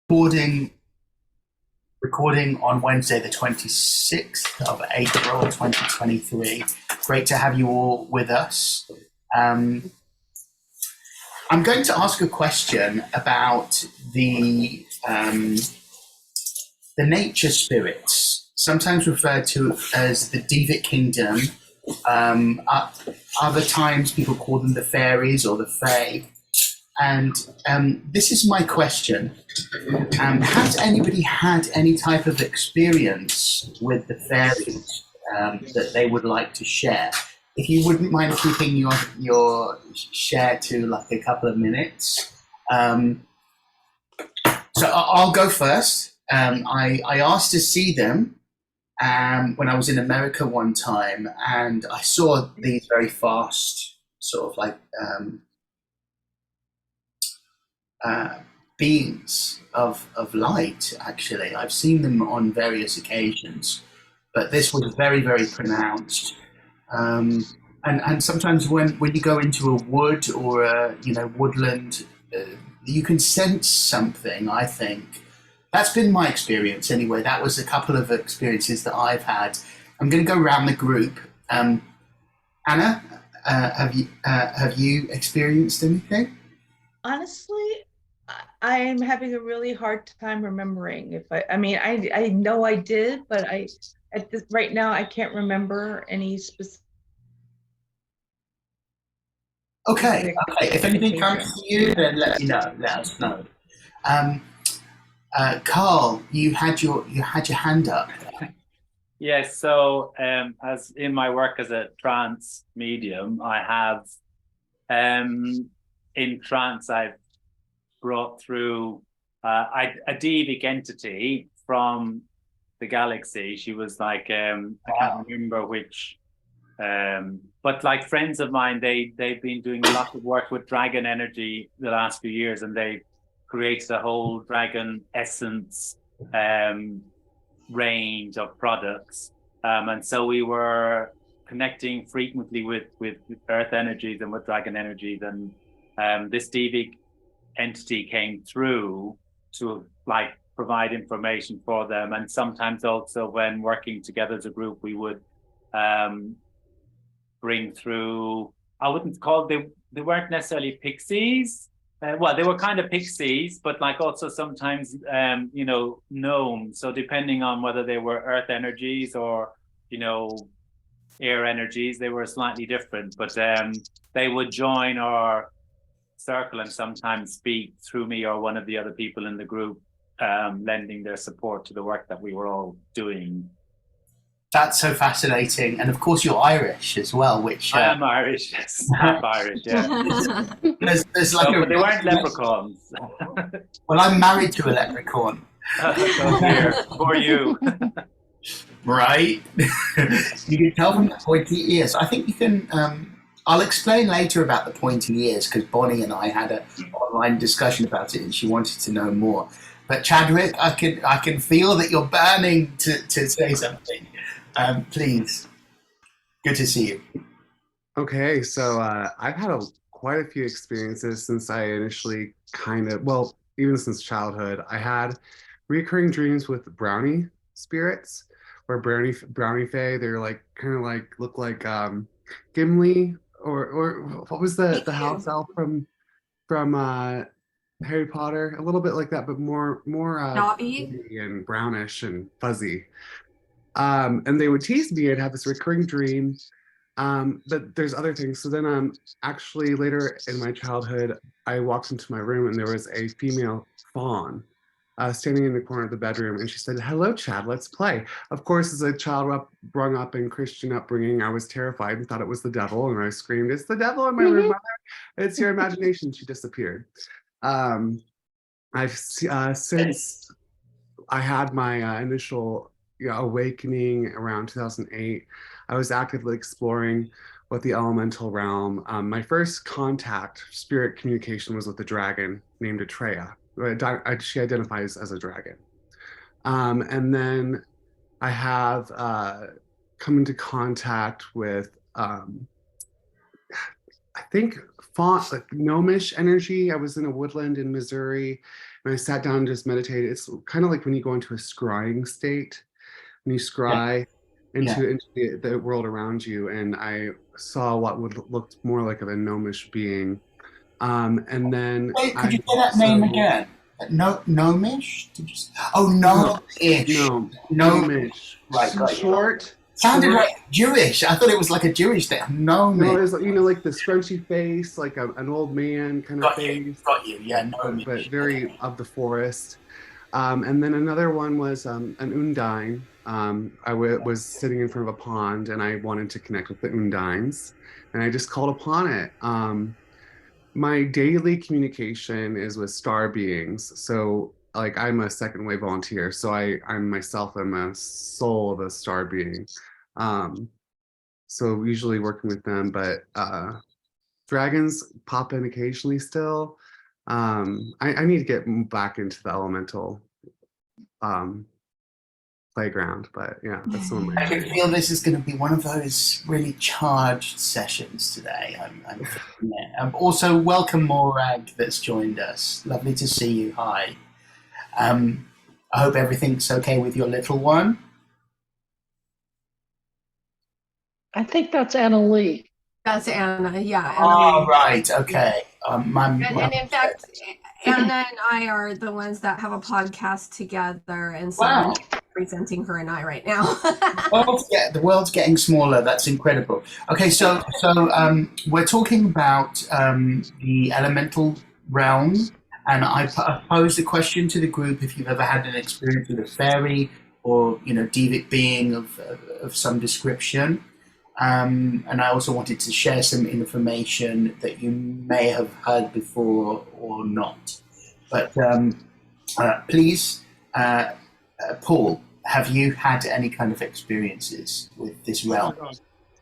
recording recording on Wednesday, the 26th of April, 2023. Great to have you all with us. I'm going to ask a question about the nature spirits, sometimes referred to as the Devic Kingdom. Other times people call them the fairies or the fae. And this is my question. Has anybody had any type of experience with the fairies that they would like to share? If you wouldn't mind keeping your share to like a couple of minutes. So I'll go first. I asked to see them when I was in America one time, and I saw these very fast sort of like beings of light, actually. I've seen them on various occasions, but this was very, very pronounced. And sometimes when you go into a wood or a woodland, you can sense something, I think. That's been my experience anyway. That was a couple of experiences that I've had. I'm going to go around the group. Anna, have you experienced anything? Honestly, I'm having a really hard time remembering. If I know I did, but right now I can't remember any specific. Okay. If anything comes to you, then let us know. Carl, you had your hand up. Yes. So, as in my work as a trance medium, I have, in trance, I've brought through a devic entity from the galaxy. She was like, I can't remember which, but like friends of mine, they've been doing a lot of work with dragon energy the last few years, and they created a whole dragon essence range of products. And so we were connecting frequently with earth energies and with dragon energies, and this devic entity came through to like provide information for them. And sometimes also when working together as a group, we would bring through, I wouldn't call they weren't necessarily pixies. Well, they were kind of pixies, but like also sometimes, gnomes. So depending on whether they were earth energies or, air energies, they were slightly different, but they would join our circle and sometimes speak through me or one of the other people in the group, lending their support to the work that we were all doing. That's so fascinating. And of course, you're Irish as well, which... I am Irish, yes. Half Irish, yeah. there's like but they weren't leprechauns. Well, I'm married to a leprechaun. So here, for you. Right? You can tell from the pointy ears. I think you can... I'll explain later about the pointy ears, because Bonnie and I had an online discussion about it, and she wanted to know more. But Chadwick, I can feel that you're burning to say something. Please. Good to see you. Okay, so I've had quite a few experiences since I initially even since childhood. I had recurring dreams with brownie spirits, or brownie fae. They're like kind of like look like Gimli, or what was the house elf from Harry Potter? A little bit like that, but more Dobby and brownish and fuzzy. And they would tease me. I'd have this recurring dream, but there's other things. So then actually later in my childhood, I walked into my room and there was a female faun standing in the corner of the bedroom, and she said, "Hello, Chad, let's play." Of course, as a child brung up in Christian upbringing, I was terrified and thought it was the devil, and I screamed, "It's the devil in my room, mother! It's your imagination." She disappeared. I've since I had my initial awakening around 2008, I was actively exploring with the elemental realm. My first contact, spirit communication, was with a dragon named Atreya. She identifies as a dragon. And then I have come into contact with, I think, gnomish energy. I was in a woodland in Missouri. I sat down and just meditated. It's kind of like when you go into a scrying state, when you scry Yeah. into the world around you, and I saw what would look more like a gnomish being. And then Wait, could I you say that name also again? No, gnomish? Did you say? Oh, no, gnomish. no, No, gnomish. right, got you. Short, Sounded short. like Jewish. I thought it was like a Jewish thing. No, Gnomish. it's like the scrunchy face, like an old man kind of Got you. face, Got you. Yeah, but gnomish. very of the forest. And then another one was an undine. Was sitting in front of a pond and I wanted to connect with the undines, and I just called upon it. My daily communication is with star beings. So like I'm a second wave volunteer. So I'm myself, I'm a soul of a star being. Um, so usually working with them, but dragons pop in occasionally still. I need to get back into the elemental um, playground, but yeah, that's some of my I can experience. feel this is going to be one of those really charged sessions today. I'm feeling it. Also, welcome Morag that's joined us. Lovely to see you. Hi. I hope everything's okay with your little one. I think that's Anna Lee. That's Anna, yeah. Oh, Anna. right. Okay. And in fact, Anna and I are the ones that have a podcast together, and so Wow. I'm presenting her and I right now. The world's getting smaller. That's incredible. Okay, so we're talking about the elemental realm, and I posed a question to the group: if you've ever had an experience with a fairy or devic being of some description. And I also wanted to share some information that you may have heard before or not. But please, Paul, have you had any kind of experiences with this realm?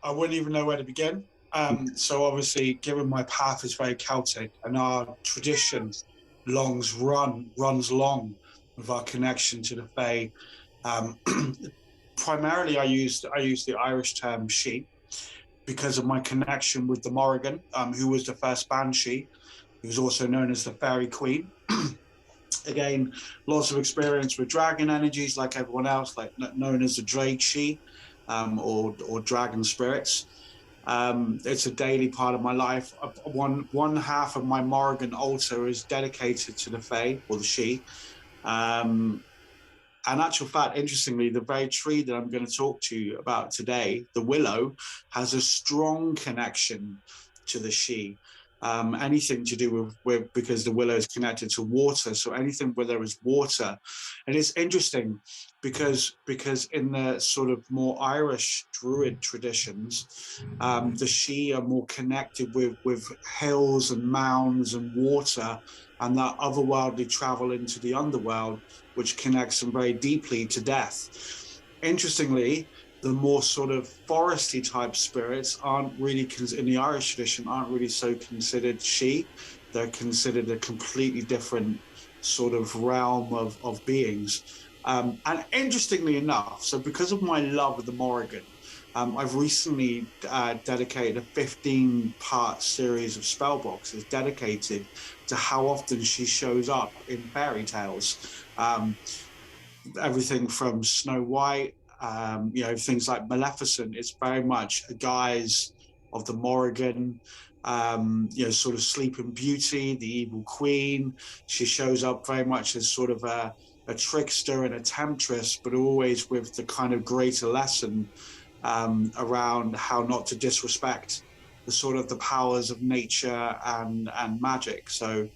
I wouldn't even know where to begin. So obviously, given my path is very Celtic, and our tradition runs long with our connection to the Fae. Primarily, I use the Irish term she because of my connection with the Morrigan, who was the first banshee. He was also known as the Fairy Queen. Again, lots of experience with dragon energies, like everyone else, like known as the Drake she, or dragon spirits. It's a daily part of my life. One half of my Morrigan altar is dedicated to the Fae, or the she. And actual fact, interestingly, the very tree that I'm going to talk to you about today, the willow, has a strong connection to the she. Anything to do with because the willow is connected to water, so anything where there is water. And it's interesting because in the sort of more Irish Druid traditions, the she are more connected with hills and mounds and water, and that otherworldly travel into the underworld, which connects them very deeply to death. Interestingly, the more sort of foresty type spirits aren't really, in the Irish tradition, aren't really so considered she. They're considered a completely different sort of realm of beings. And interestingly enough, so because of my love of the Morrigan, I've recently dedicated a 15-part series of spell boxes dedicated to how often she shows up in fairy tales. Everything from Snow White, things like Maleficent. It's very much a guise of the Morrigan. Sort of Sleeping Beauty, the evil queen. She shows up very much as sort of a trickster and a temptress, but always with the kind of greater lesson around how not to disrespect the sort of the powers of nature and magic. So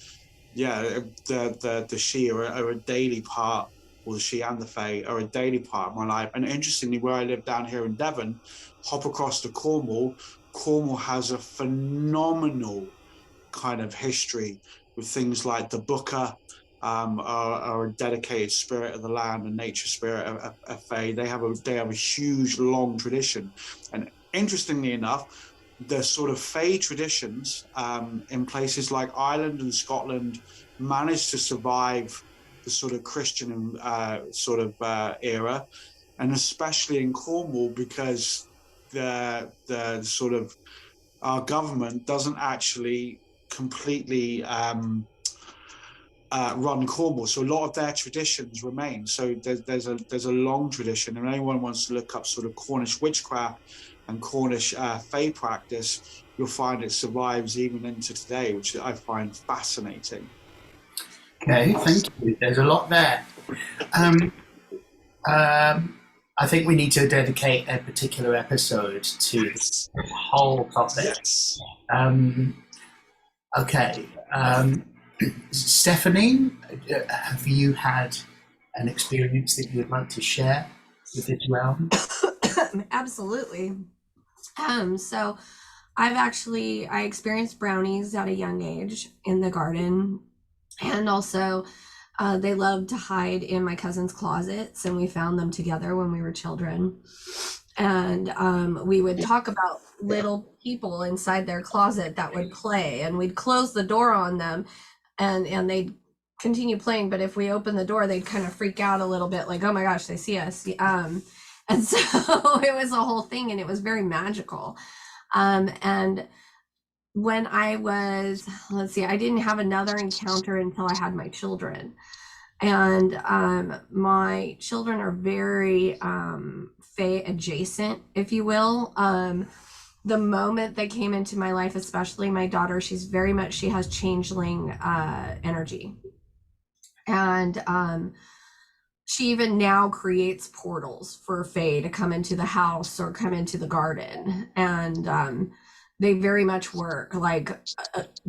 yeah, the she are a daily part, or the she and the Fae are a daily part of my life. And interestingly, where I live down here in Devon, hop across to Cornwall. Cornwall has a phenomenal kind of history with things like the Booker, are a dedicated spirit of the land and nature spirit of Fae. They have a huge, long tradition. And interestingly enough, the sort of Fae traditions in places like Ireland and Scotland managed to survive the sort of Christian era, and especially in Cornwall, because the sort of our government doesn't actually completely run Cornwall, so a lot of their traditions remain. So there's a long tradition, and anyone wants to look up sort of Cornish witchcraft and Cornish fae practice, you'll find it survives even into today, which I find fascinating. Okay, thank you. There's a lot there. I think we need to dedicate a particular episode to this whole topic. Yes. Okay. Stephanie, have you had an experience that you would like to share with this realm? Absolutely. So I experienced brownies at a young age in the garden, and also they loved to hide in my cousin's closets, and we found them together when we were children. And we would talk about little people inside their closet that would play, and we'd close the door on them, and they'd continue playing. But if we opened the door, they'd kind of freak out a little bit, like, oh my gosh, they see us. And so it was a whole thing, and it was very magical. And when I was, I didn't have another encounter until I had my children. And my children are very fae adjacent, if you will. The moment they came into my life, especially my daughter, she has changeling energy. And she even now creates portals for fae to come into the house or come into the garden. And they very much work. Like,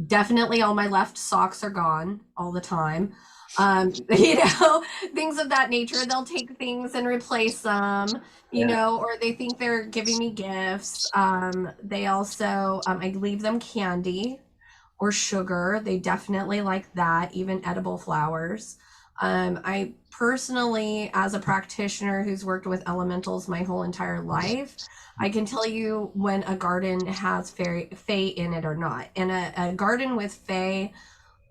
definitely all my left socks are gone all the time. Things of that nature. They'll take things and replace them, or they think they're giving me gifts. They also, I leave them candy or sugar. They definitely like that, even edible flowers. I personally, as a practitioner who's worked with elementals my whole entire life, I can tell you when a garden has fae in it or not. And a garden with fae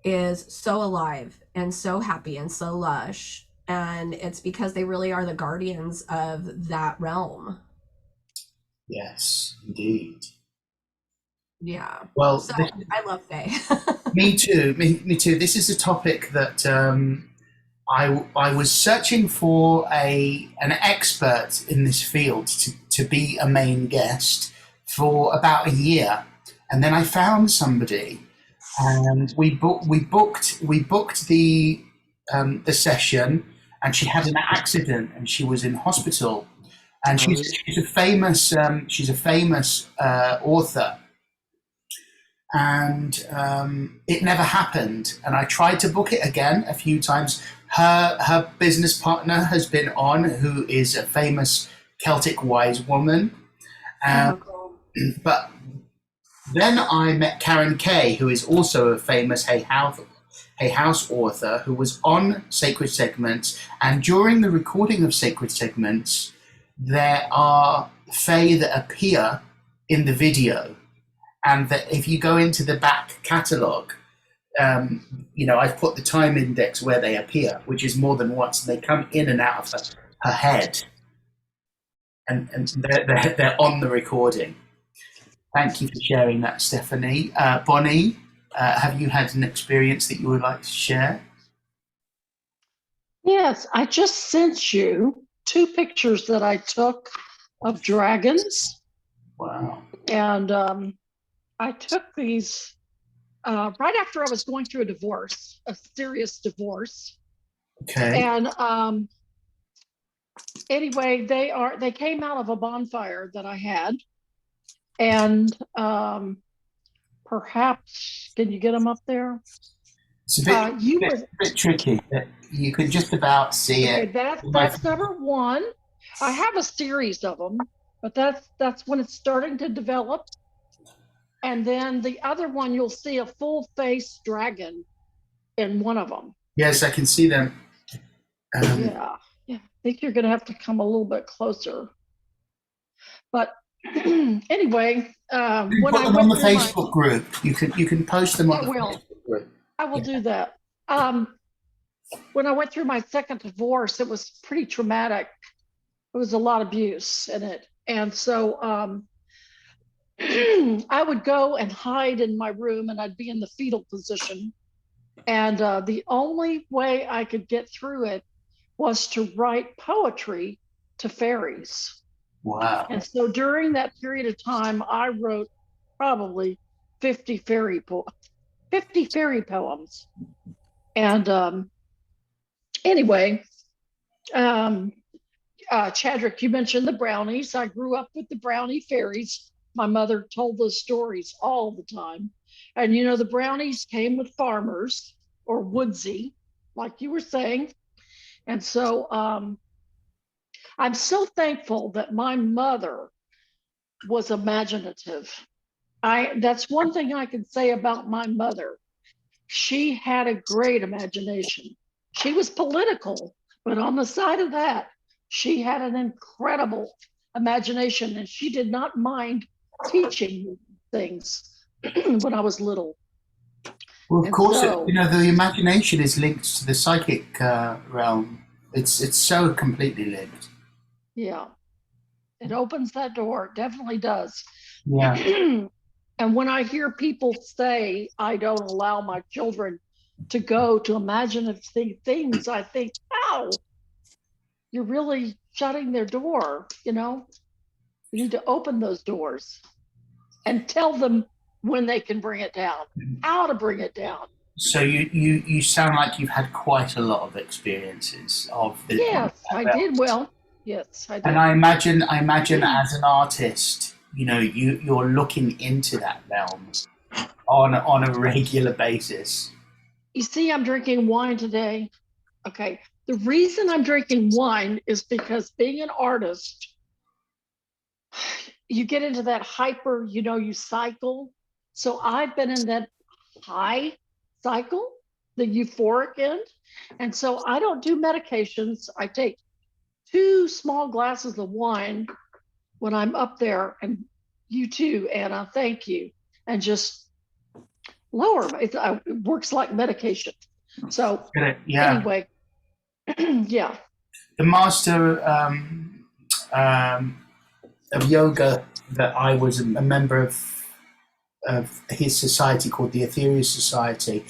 is so alive and so happy and so lush. And it's because they really are the guardians of that realm. Yes, indeed. Yeah. Well, so I love fae. Me too. Me too. This is a topic that I was searching for an expert in this field to be a main guest for about a year, and then I found somebody, and we booked the session, and she had an accident and she was in hospital, and she's a famous author. And it never happened. And I tried to book it again a few times. Her business partner has been on, who is a famous Celtic wise woman. But then I met Karen Kay, who is also a famous Hay House author, who was on Sacred Segments. And during the recording of Sacred Segments, there are fae that appear in the video. And that if you go into the back catalogue, I've put the time index where they appear, which is more than once. They come in and out of her head, and they're on the recording. Thank you for sharing that, Stephanie. Bonnie, have you had an experience that you would like to share? Yes, I just sent you 2 pictures that I took of dragons. Wow. And I took these right after I was going through a serious divorce. Okay. And anyway, they came out of a bonfire that I had, and perhaps can you get them up there? It's a bit tricky. You can just about see it. That's number 1. I have a series of them, but that's when it's starting to develop. And then the other one, you'll see a full-faced dragon in one of them. Yes, I can see them. Yeah. I think you're going to have to come a little bit closer. But anyway, when put them on the Facebook group. You can post them on the Facebook group. I will do that. When I went through my second divorce, it was pretty traumatic. There was a lot of abuse in it, and so I would go and hide in my room, and I'd be in the fetal position, And the only way I could get through it was to write poetry to fairies. Wow. And so during that period of time, I wrote probably 50 fairy poems. And anyway, Chadrick, you mentioned the brownies. I grew up with the brownie fairies. My mother told those stories all the time. And you know, the brownies came with farmers or woodsy, like you were saying. And so I'm so thankful that my mother was imaginative. That's one thing I can say about my mother. She had a great imagination. She was political, but on the side of that, she had an incredible imagination, and she did not mind teaching me things when I was little. Well, of course, so, you know, the imagination is linked to the psychic realm. It's so completely linked. Yeah, it opens that door. It definitely does. Yeah. And when I hear people say, I don't allow my children to go to imaginative things, I think, ow, you're really shutting their door. You know, you need to open those doors and tell them when they can bring it down, how to bring it down. So you sound like you've had quite a lot of experiences of this. Yes, I did. Well, yes, I did. And I imagine as an artist, you know, you're looking into that realm on a regular basis. You see, I'm drinking wine today. Okay. The reason I'm drinking wine is because being an artist, you get into that hyper, you know, you cycle. So I've been in that high cycle, the euphoric end. And so I don't do medications. I take 2 small glasses of wine when I'm up there, and you too, Anna, thank you. And just lower, it works like medication. So Yeah. Anyway, yeah. The master of yoga that I was a member of his society called the Ethereal Society.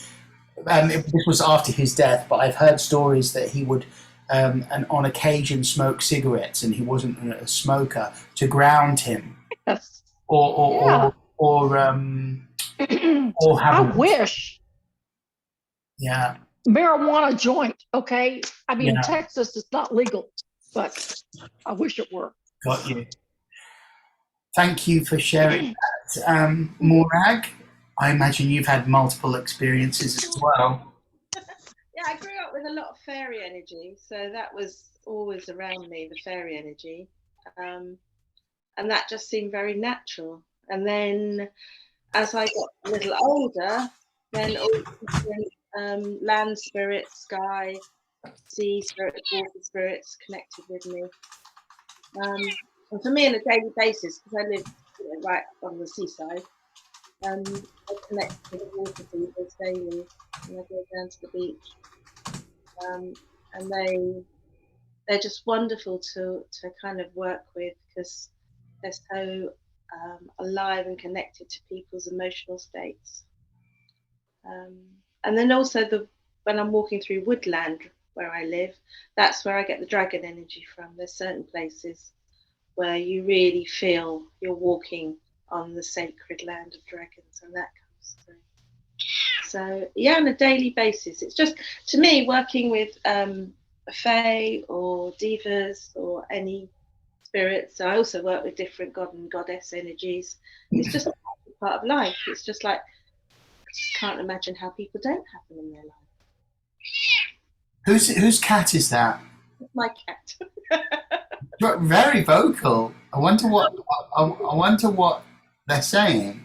This was after his death, but I've heard stories that he would, and on occasion, smoke cigarettes, and he wasn't a smoker, to ground him, Yes. or have. I wish. Yeah. Marijuana joint, okay? I mean, Yeah. Texas is not legal, but I wish it were. Got you. Thank you for sharing that. Morag, I imagine you've had multiple experiences as well. Yeah, I grew up with a lot of fairy energy, so that was always around me, the fairy energy. And that just seemed very natural. And then as I got a little older, then all different land spirits, sky, sea spirits, water spirits connected with me. And for me on a daily basis, because I live right on the seaside, I connect to the water feeders daily, and I go down to the beach. And they're just wonderful to kind of work with, because they're so alive and connected to people's emotional states. And then also when I'm walking through woodland where I live, that's where I get the dragon energy from. There's certain places where you really feel you're walking on the sacred land of dragons, and that comes through. So yeah, on a daily basis, it's just, to me, working with fae or divas or any spirits. I also work with different god and goddess energies. It's just a part of life. It's just like, I just can't imagine how people don't have them in their life. Whose cat is that? It's my cat. Very vocal. I wonder what they're saying.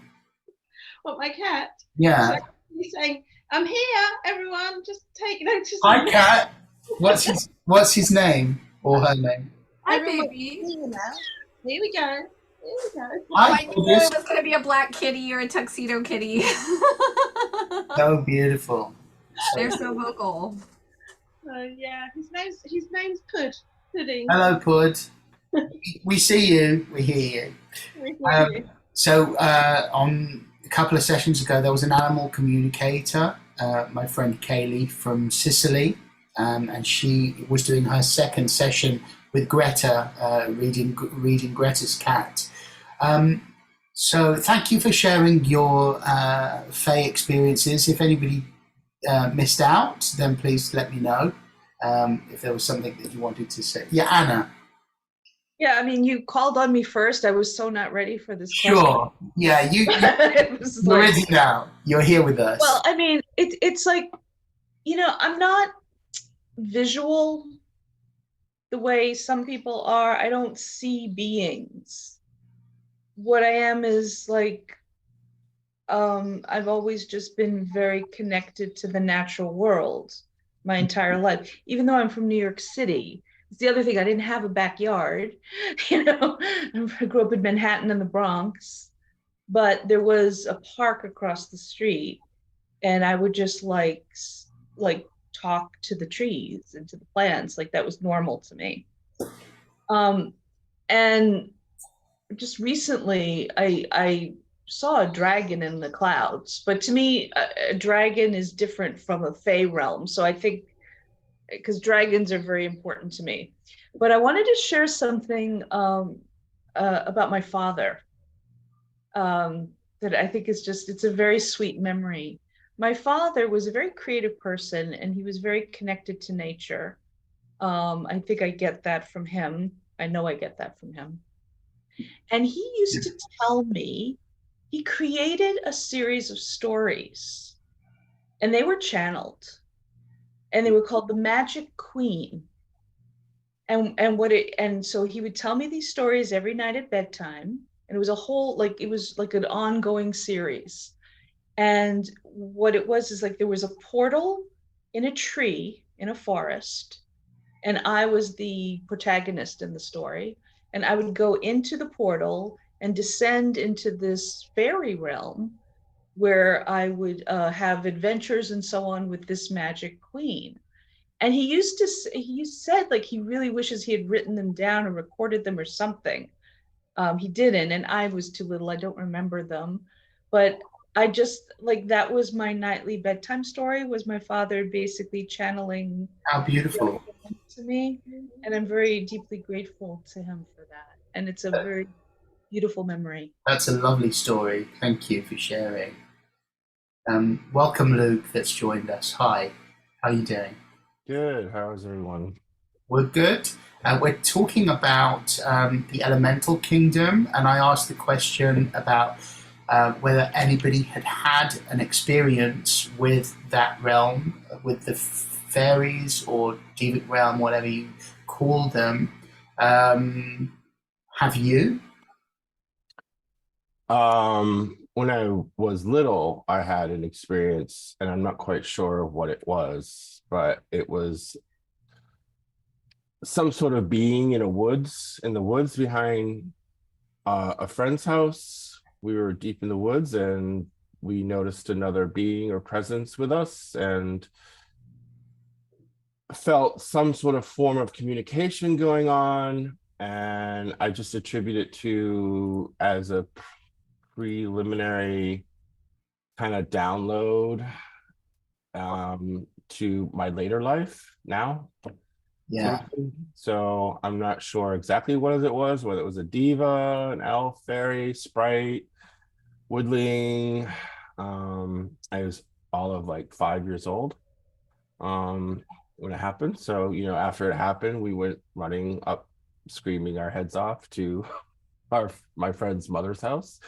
What, my cat? Yeah. So he's saying, "I'm here, everyone. Just take notice." Hi, cat. What's his name or her name? Hi, baby. Here we go. Hi, I knew it was going to be a black kitty or a tuxedo kitty. So beautiful. They're so vocal. Yeah, his name's Pudding. Hello, Pud. We see you. We hear you. So on a couple of sessions ago, there was an animal communicator my friend Kaylee from Sicily, and she was doing her second session with Greta, reading Greta's cat. So thank you for sharing your Fae experiences. If anybody missed out, then please let me know if there was something that you wanted to say. Yeah, Anna. Yeah, I mean, you called on me first. I was so not ready for this question. Sure. Yeah, It was you're like, ready now. You're here with us. well, I mean, it's like, I'm not visual the way some people are. I don't see beings. What I am is like, I've always just been very connected to the natural world my entire life. Even though I'm from New York City, it's the other thing. I didn't have a backyard. I grew up in Manhattan and the Bronx, but there was a park across the street, and I would just like talk to the trees and to the plants. Like that was normal to me. And just recently, I saw a dragon in the clouds, but to me, a dragon is different from a Fey realm. So I think because dragons are very important to me. But I wanted to share something about my father that I think is it's a very sweet memory. My father was a very creative person, and he was very connected to nature. I think I get that from him. I know I get that from him. And he used to tell me he created a series of stories, and they were channeled, and they were called The Magic Queen. And so he would tell me these stories every night at bedtime, and it was it was like an ongoing series. And what it was is like there was a portal in a tree in a forest, and I was the protagonist in the story. And I would go into the portal and descend into this fairy realm where I would have adventures and so on with this magic queen. And he said like he really wishes he had written them down or recorded them or something. He didn't, and I was too little. I don't remember them, but I just like that was my nightly bedtime story. Was my father basically channeling How beautiful to me, and I'm very deeply grateful to him for that. And it's a very beautiful memory. That's a lovely story. Thank you for sharing. Welcome, Luke, that's joined us. Hi, how are you doing? Good. How's everyone? We're good. We're talking about the elemental kingdom, and I asked the question about whether anybody had an experience with that realm, with the fairies or Devic realm, whatever you call them. Have you? When I was little, I had an experience, and I'm not quite sure what it was, but it was some sort of being in the woods behind a friend's house. We were deep in the woods, and we noticed another being or presence with us, and felt some sort of form of communication going on. And I just attribute it to as a preliminary kind of download to my later life now. Yeah. So I'm not sure exactly what it was, whether it was a diva, an elf, fairy, sprite, woodling. I was all of like 5 years old when it happened. So, after it happened, we went running up, screaming our heads off to my friend's mother's house,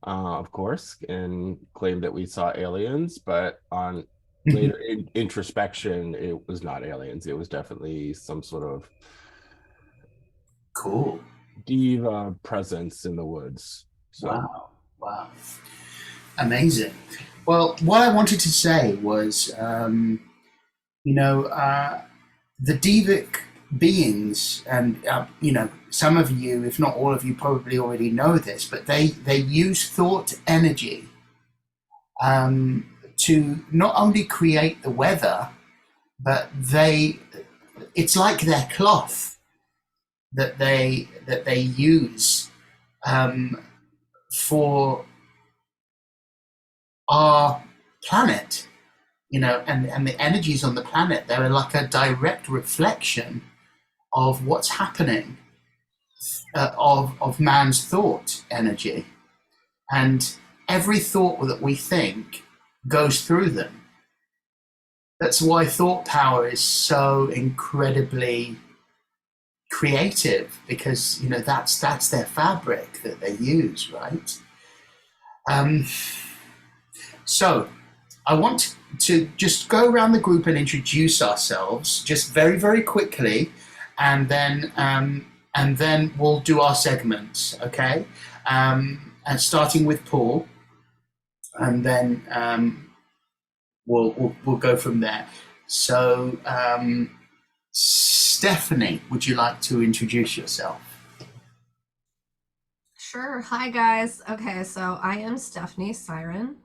of course, and claimed that we saw aliens, but on later introspection, it was not aliens. It was definitely some sort of cool diva presence in the woods. So. Wow. Amazing. Well, what I wanted to say was, the Devic beings, and some of you, if not all of you, probably already know this, but they use thought energy to not only create the weather, but it's like their cloth that they use for our planet. and the energies on the planet, they're like a direct reflection of what's happening, of man's thought energy. And every thought that we think goes through them. That's why thought power is so incredibly creative, because that's their fabric that they use, right? So I want to just go around the group and introduce ourselves just very, very quickly, and then we'll do our segments, okay? And starting with Paul, and then we'll go from there. So, Stephanie, would you like to introduce yourself? Sure. Hi, guys. Okay, so I am Stephanie Siren.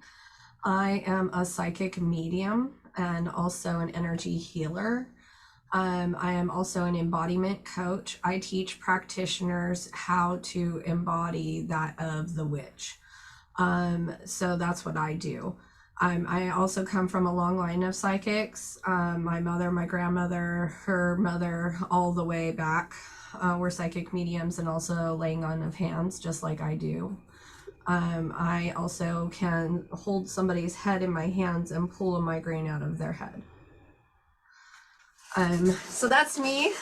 I am a psychic medium and also an energy healer. I am also an embodiment coach. I teach practitioners how to embody that of the witch. So that's what I do. I also come from a long line of psychics. My mother, my grandmother, her mother, all the way back were psychic mediums, and also laying on of hands, just like I do. I also can hold somebody's head in my hands and pull a migraine out of their head. So that's me.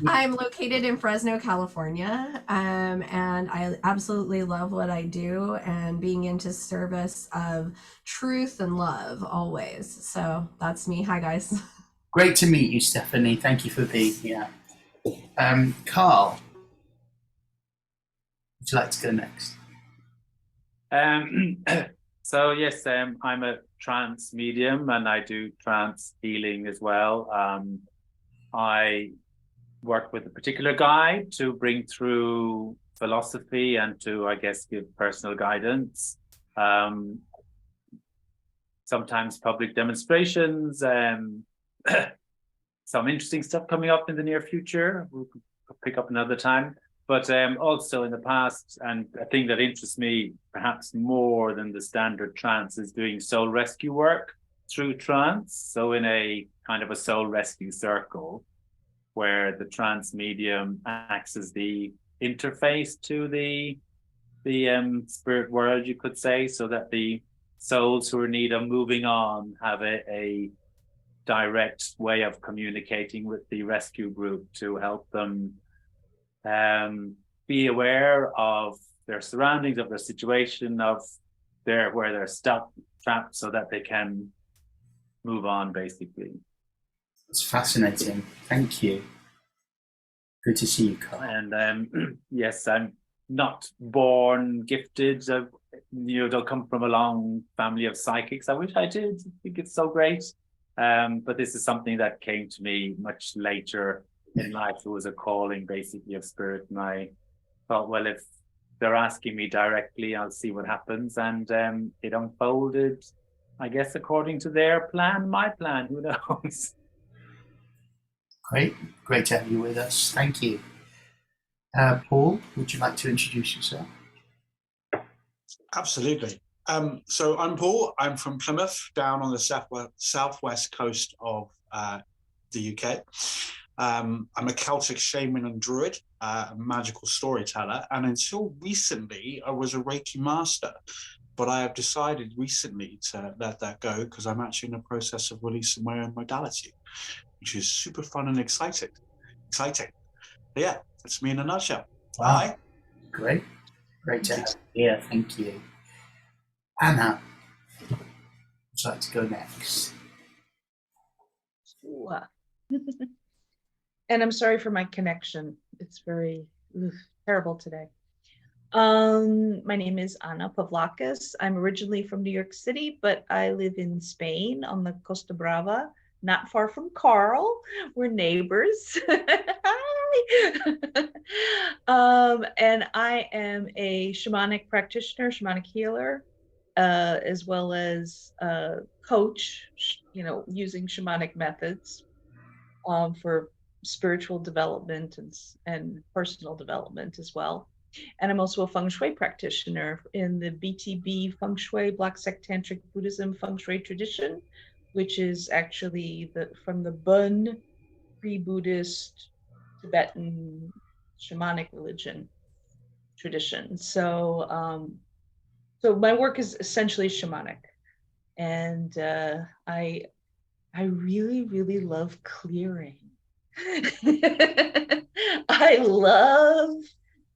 I'm located in Fresno, California, and I absolutely love what I do and being into service of truth and love always. So that's me. Hi, guys. Great to meet you, Stephanie. Thank you for being here. Carl, would you like to go next? So yes, I'm a trance medium, and I do trance healing as well. I work with a particular guide to bring through philosophy and to, I guess, give personal guidance. Sometimes public demonstrations, some interesting stuff coming up in the near future. We'll pick up another time. But also in the past, and a thing that interests me perhaps more than the standard trance is doing soul rescue work through trance. So in a kind of a soul rescue circle, where the trance medium acts as the interface to the spirit world, you could say, so that the souls who are in need of moving on have a direct way of communicating with the rescue group to help them be aware of their surroundings, of their situation, of where they're stuck, trapped, so that they can move on, basically. It's fascinating. Thank you. Good to see you, Carl. And yes, I'm not born gifted. Don't come from a long family of psychics. I wish I did. I think it's so great. But this is something that came to me much later in life. It was a calling, basically, of spirit, and I thought, well, if they're asking me directly, I'll see what happens. And it unfolded, I guess, according to their plan, my plan. Who knows? Great to have you with us. Thank you. Paul, would you like to introduce yourself? Absolutely. So I'm Paul. I'm from Plymouth, down on the southwest coast of the UK. I'm a Celtic shaman and druid, a magical storyteller, and until recently I was a Reiki master, but I have decided recently to let that go because I'm actually in the process of releasing my own modality, which is super fun and exciting. But yeah, that's me in a nutshell. Wow. Hi. Great to have you here. Thank you. Anna, would you like to go next? And I'm sorry for my connection. It's very terrible today. My name is Ana Pavlakis. I'm originally from New York City, but I live in Spain on the Costa Brava, not far from Carl. We're neighbors. Hi. And I am a shamanic practitioner, shamanic healer, as well as a coach, using shamanic methods for spiritual development and personal development as well. And I'm also a feng shui practitioner in the BTB feng shui, Black Sectantric Buddhism feng shui tradition, which is actually from the Bun pre-Buddhist Tibetan shamanic religion tradition. So my work is essentially shamanic, and I really, really love clearing. I love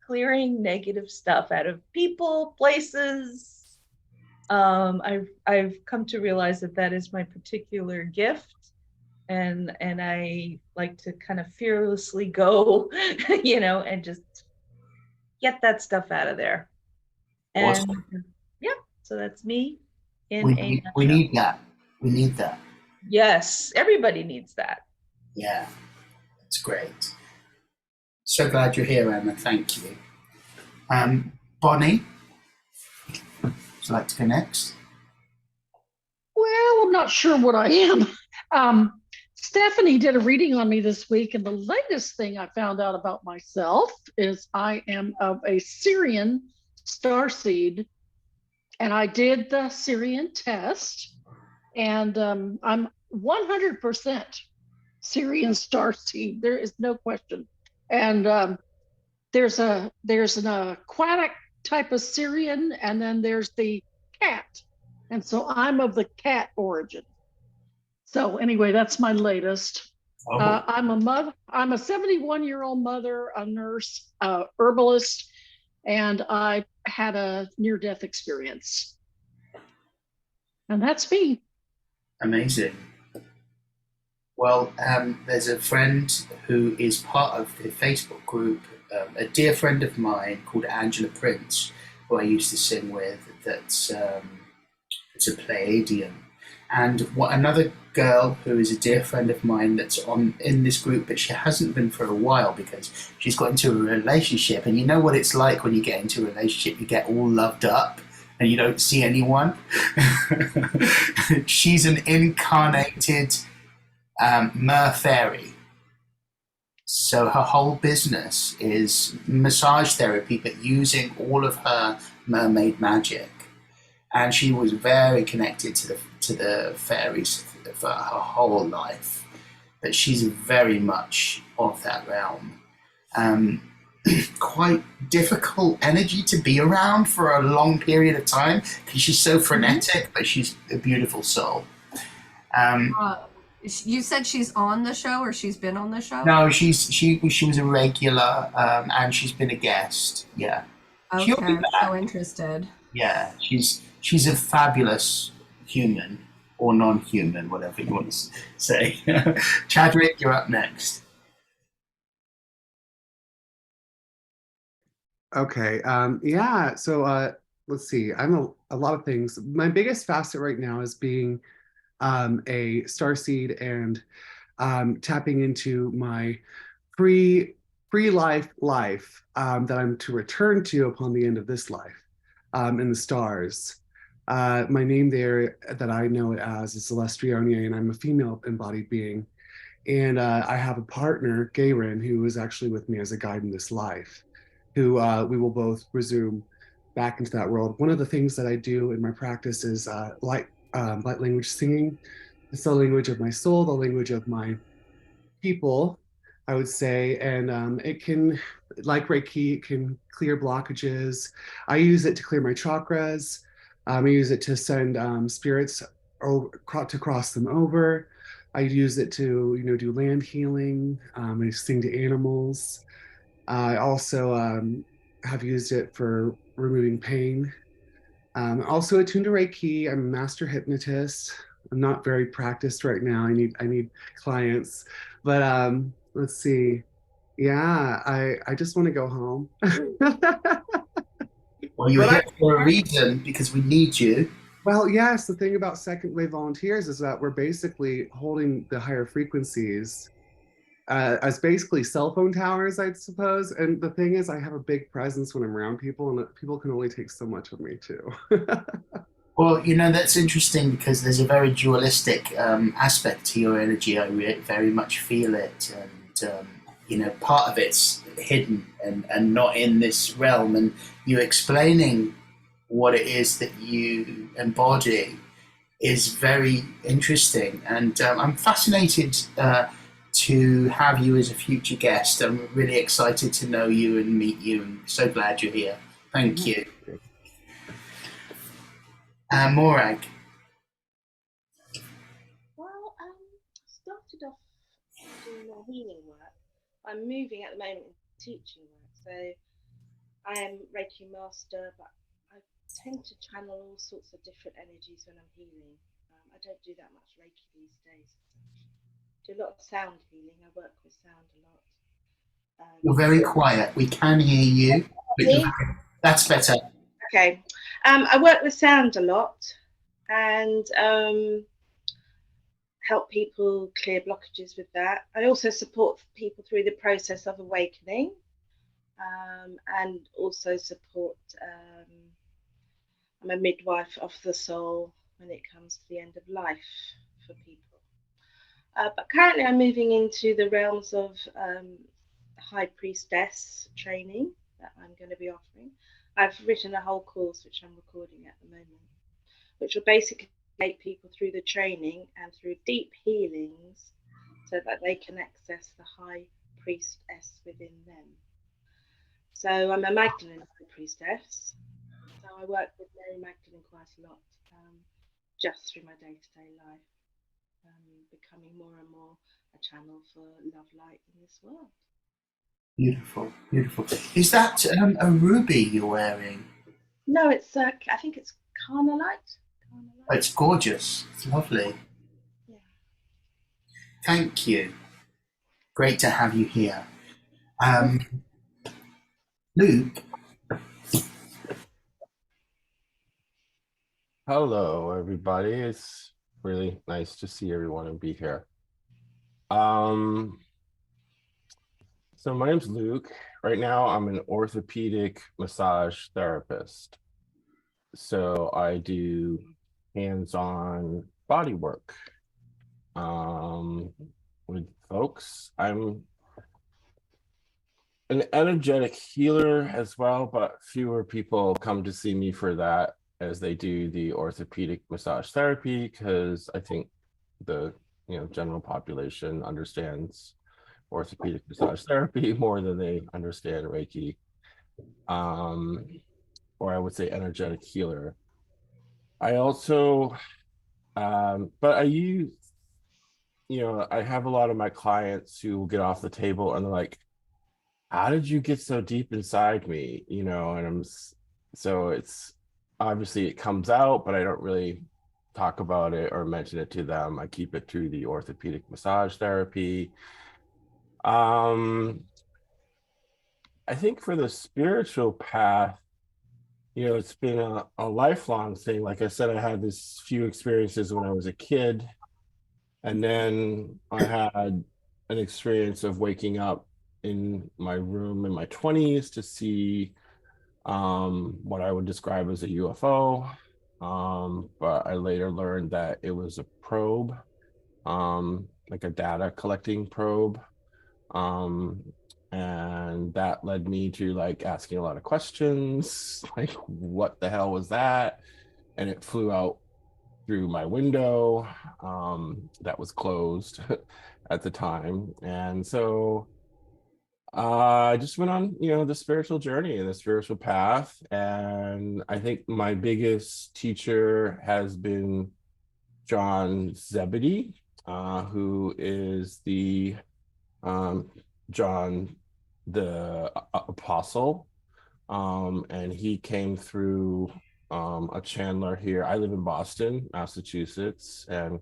clearing negative stuff out of people, places. I've come to realize that is my particular gift, and I like to kind of fearlessly go, and just get that stuff out of there. And Awesome. yeah, so that's me in a nutshell. We need that. We need that. Yes, everybody needs that. Yeah, that's great. So glad you're here, Emma. Thank you. Bonnie, would you like to go next? Well, I'm not sure what I am. Stephanie did a reading on me this week, and the latest thing I found out about myself is I am of a Syrian starseed, and I did the Syrian test, and I'm 100% Syrian starseed. There is no question. And there's an aquatic type of Syrian, and then there's the cat, and so I'm of the cat origin. So anyway, that's my latest. Oh. I'm a mother. I'm a 71-year-old mother, a nurse, herbalist, and I had a near-death experience. And that's me. Amazing. Well, there's a friend who is part of the Facebook group, a dear friend of mine called Angela Prince, who I used to sing with, that's it's a Pleiadian. And another girl who is a dear friend of mine that's in this group, but she hasn't been for a while because she's got into a relationship. And you know what it's like when you get into a relationship, you get all loved up and you don't see anyone. She's an incarnated mer fairy. So her whole business is massage therapy, but using all of her mermaid magic. And she was very connected to the fairies for her whole life. But she's very much of that realm. Quite difficult energy to be around for a long period of time because she's so frenetic, but she's a beautiful soul. You said she's on the show, or she's been on the show? No, she was a regular, and she's been a guest. Yeah. Okay, I'm so interested. Yeah, she's a fabulous human or non-human, whatever you want to say. Chadwick, you're up next. Okay. Yeah. So let's see. I'm a lot of things. My biggest facet right now is being a starseed and tapping into my pre-life life that I'm to return to upon the end of this life in the stars. My name there that I know it as is Celestrionia, and I'm a female embodied being. And I have a partner, Gayrin, who is actually with me as a guide in this life, who we will both resume back into that world. One of the things that I do in my practice is light language singing. It's the language of my soul, the language of my people, I would say. And it can, like Reiki, it can clear blockages. I use it to clear my chakras. I use it to send spirits to cross them over. I use it to, do land healing. I sing to animals. I also have used it for removing pain. Also attuned to Reiki. I'm a master hypnotist. I'm not very practiced right now. I need clients, but let's see. Yeah, I just want to go home. Well, you're here for a reason because we need you. Well, yes, the thing about second wave volunteers is that we're basically holding the higher frequencies as basically cell phone towers, I suppose. And the thing is, I have a big presence when I'm around people, and people can only take so much of me too. Well, that's interesting because there's a very dualistic aspect to your energy. I very much feel it. And part of it's hidden and not in this realm. And you explaining what it is that you embody is very interesting. And I'm fascinated to have you as a future guest. I'm really excited to know you and meet you, and so glad you're here. Thank you. Morag. Well, started off doing more healing work. I'm moving at the moment into teaching work, so I am Reiki master, but I tend to channel all sorts of different energies when I'm healing. I don't do that much Reiki these days. I do a lot of sound healing. I work with sound a lot. You're very quiet. We can hear you, but that's better. Okay. I work with sound a lot and help people clear blockages with that. I also support people through the process of awakening, and also support. I'm a midwife of the soul when it comes to the end of life for people. But currently, I'm moving into the realms of high priestess training that I'm going to be offering. I've written a whole course which I'm recording at the moment, which will basically take people through the training and through deep healings so that they can access the high priestess within them. So I'm a Magdalene high priestess. So I work with Mary Magdalene quite a lot, just through my day-to-day life, becoming more and more a channel for love light in this world. Beautiful, beautiful. Is that a ruby you're wearing? No, it's I think it's carnalite. Oh, it's gorgeous. It's lovely. Yeah. Thank you. Great to have you here. Luke. Hello, everybody. It's really nice to see everyone and be here. So my name's Luke. Right now, I'm an orthopedic massage therapist. So I do hands-on body work with folks. I'm an energetic healer as well, but fewer people come to see me for that as they do the orthopedic massage therapy, because I think the general population understands orthopedic massage therapy more than they understand Reiki, or I would say energetic healer. I also, but I use, I have a lot of my clients who will get off the table and they're like, how did you get so deep inside me? And so it's obviously it comes out, but I don't really talk about it or mention it to them. I keep it through the orthopedic massage therapy. I think for the spiritual path, it's been a lifelong thing. Like I said, I had this few experiences when I was a kid, and then I had an experience of waking up in my room in my 20s to see what I would describe as a UFO. But I later learned that it was a probe, like a data collecting probe. And that led me to like asking a lot of questions, like what the hell was that? And it flew out through my window that was closed at the time. And so I just went on, the spiritual journey and the spiritual path. And I think my biggest teacher has been John Zebedee, who is the John the Apostle. And he came through a channeler here. I live in Boston, Massachusetts, and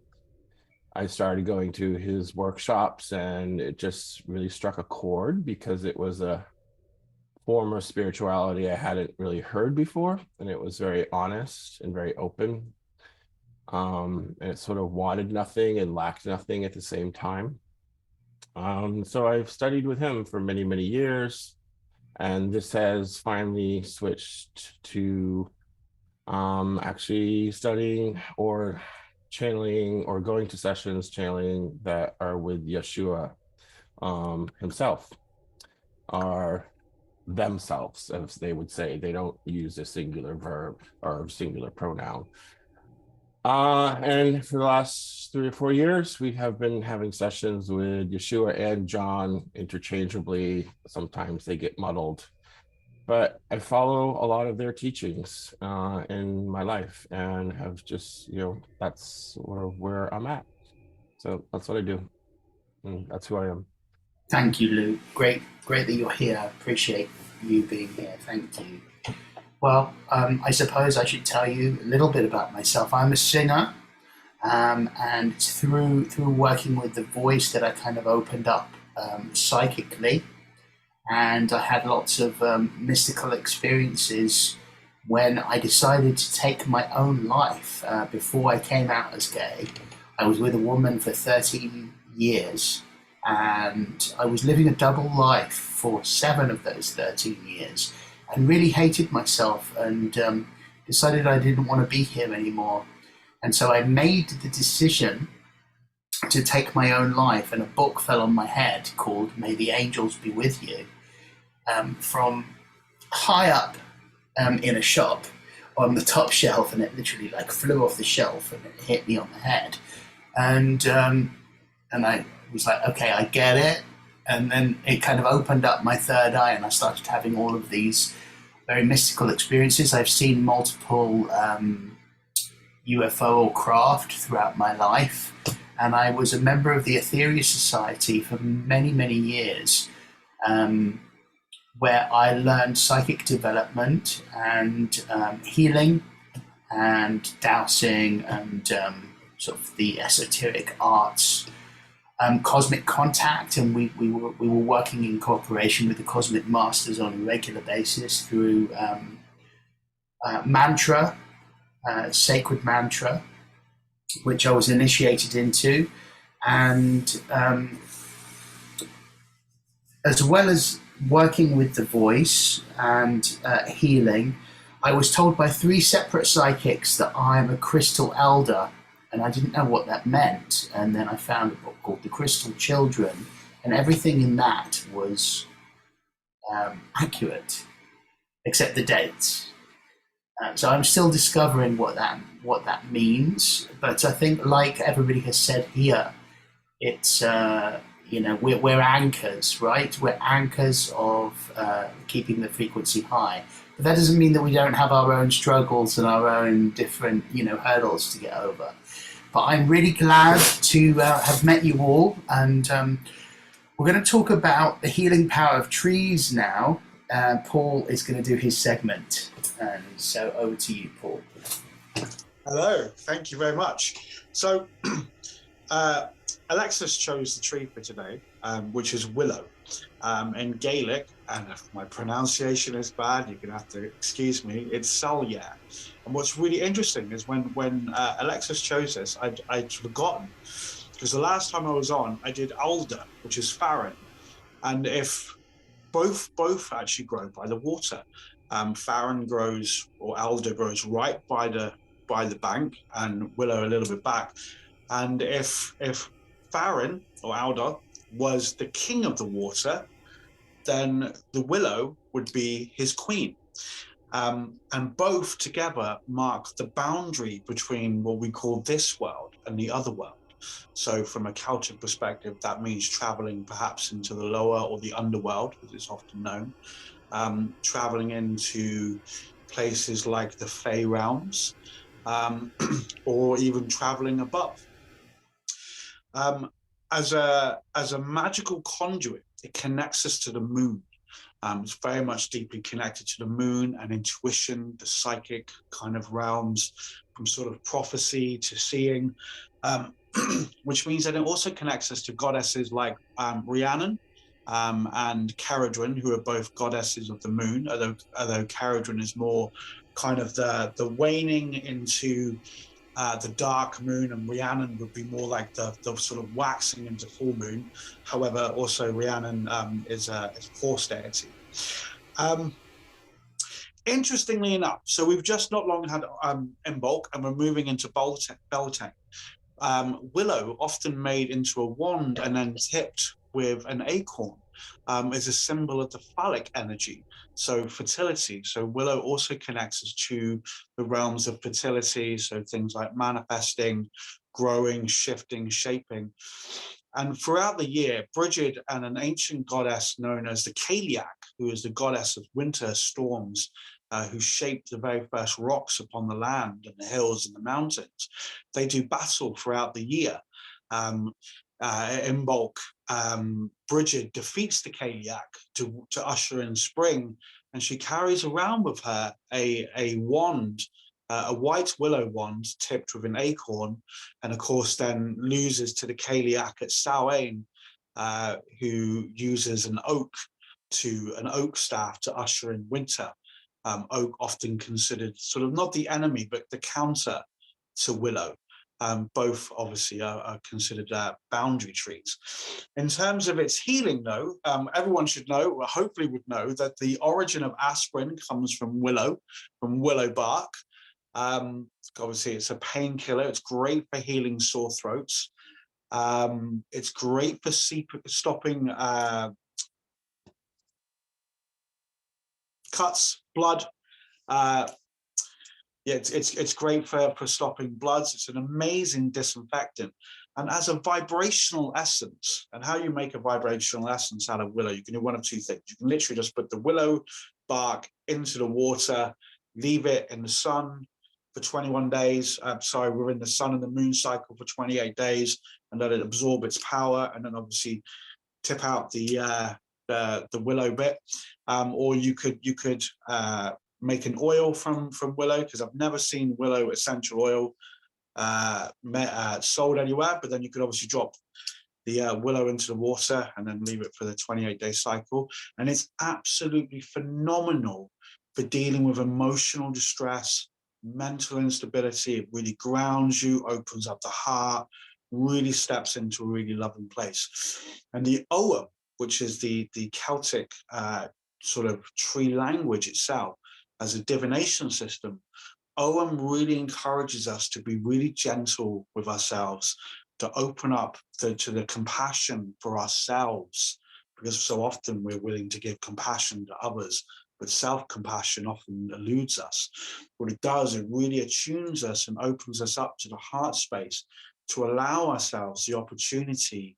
I started going to his workshops, and it just really struck a chord because it was a form of spirituality I hadn't really heard before, and it was very honest and very open. And it sort of wanted nothing and lacked nothing at the same time. So I've studied with him for many, many years, and this has finally switched to actually studying or channeling or going to sessions channeling that are with Yeshua, himself, or themselves, as they would say. They don't use a singular verb or singular pronoun. And for the last 3 or 4 years, we have been having sessions with Yeshua and John interchangeably. Sometimes they get muddled, but I follow a lot of their teachings in my life, and have just, that's where I'm at. So that's what I do. And that's who I am. Thank you, Luke. Great that you're here. I appreciate you being here. Thank you. Well, I suppose I should tell you a little bit about myself. I'm a singer, and it's through working with the voice that I kind of opened up psychically, and I had lots of mystical experiences when I decided to take my own life. Before I came out as gay, I was with a woman for 13 years, and I was living a double life for 7 of those 13 years. And really hated myself, and decided I didn't want to be here anymore. And so I made the decision to take my own life, and a book fell on my head called May the Angels Be With You, from high up in a shop on the top shelf, and it literally like flew off the shelf and it hit me on the head. And I was like, okay, I get it. And then it kind of opened up my third eye, and I started having all of these very mystical experiences. I've seen multiple UFO craft throughout my life, and I was a member of the Etheria Society for many, many years, where I learned psychic development and healing and dowsing and sort of the esoteric arts. Cosmic contact, and we were working in cooperation with the Cosmic Masters on a regular basis through mantra, sacred mantra, which I was initiated into, and as well as working with the voice and healing, I was told by 3 separate psychics that I'm a crystal elder. And I didn't know what that meant. And then I found a book called The Crystal Children, and everything in that was accurate, except the dates. So I'm still discovering what that means. But I think, like everybody has said here, it's we're anchors, right? We're anchors of keeping the frequency high. But that doesn't mean that we don't have our own struggles and our own different hurdles to get over. But I'm really glad to have met you all, and we're going to talk about the healing power of trees now. Paul is going to do his segment, and so over to you, Paul. Hello, thank you very much. So Alexis chose the tree for today, which is willow. In Gaelic, and if my pronunciation is bad, you're going to have to excuse me, it's Salya. And what's really interesting is when Alexis chose this, I'd forgotten, because the last time I was on, I did alder, which is farron. And if both actually grow by the water, farron grows, or alder grows right by the bank, and willow a little bit back. And if farron or alder was the king of the water, then the willow would be his queen. And both together mark the boundary between what we call this world and the other world. So from a Celtic perspective, that means traveling perhaps into the lower or the underworld, as it's often known, traveling into places like the Fey realms, or even traveling above. As a magical conduit, it connects us to the moon. It's very much deeply connected to the moon and intuition, the psychic kind of realms, from sort of prophecy to seeing, which means that it also connects us to goddesses like Rhiannon and Caradhran, who are both goddesses of the moon, although Caradhran is more kind of the waning into the dark moon, and Rhiannon would be more like the sort of waxing into full moon. However, also Rhiannon is a horse deity. Interestingly enough, so we've just not long had Imbolc, and we're moving into Beltane. Willow, often made into a wand and then tipped with an acorn is a symbol of the phallic energy, so fertility. So willow also connects us to the realms of fertility, so things like manifesting, growing, shifting, shaping. And throughout the year, Bridget and an ancient goddess known as the Kaliak, who is the goddess of winter storms, who shaped the very first rocks upon the land and the hills and the mountains, they do battle throughout the year. Imbolc, Bridget defeats the Kaliak to usher in spring, and she carries around with her a wand, a white willow wand tipped with an acorn, and of course then loses to the Kaliak at Samhain, who uses an oak staff to usher in winter. Oak often considered sort of not the enemy, but the counter to willow. Both obviously are considered boundary trees. In terms of its healing, though, everyone should know, or hopefully would know, that the origin of aspirin comes from willow bark. Obviously, it's a painkiller. It's great for healing sore throats. It's great for stopping cuts, blood. Yeah, it's great for stopping bloods. It's an amazing disinfectant. And as a vibrational essence, and how you make a vibrational essence out of willow, you can do one of two things. You can literally just put the willow bark into the water, leave it in the sun for 21 days. We're in the sun and the moon cycle for 28 days, and let it absorb its power, and then obviously tip out the willow bit. Or you could make an oil from willow, because I've never seen willow essential oil sold anywhere, but then you could obviously drop the willow into the water and then leave it for the 28-day cycle. And it's absolutely phenomenal for dealing with emotional distress, mental instability. It really grounds you, opens up the heart, really steps into a really loving place. And the oa, which is the Celtic sort of tree language itself, as a divination system, Ogham really encourages us to be really gentle with ourselves, to open up to the compassion for ourselves, because so often we're willing to give compassion to others, but self-compassion often eludes us. What it does, it really attunes us and opens us up to the heart space to allow ourselves the opportunity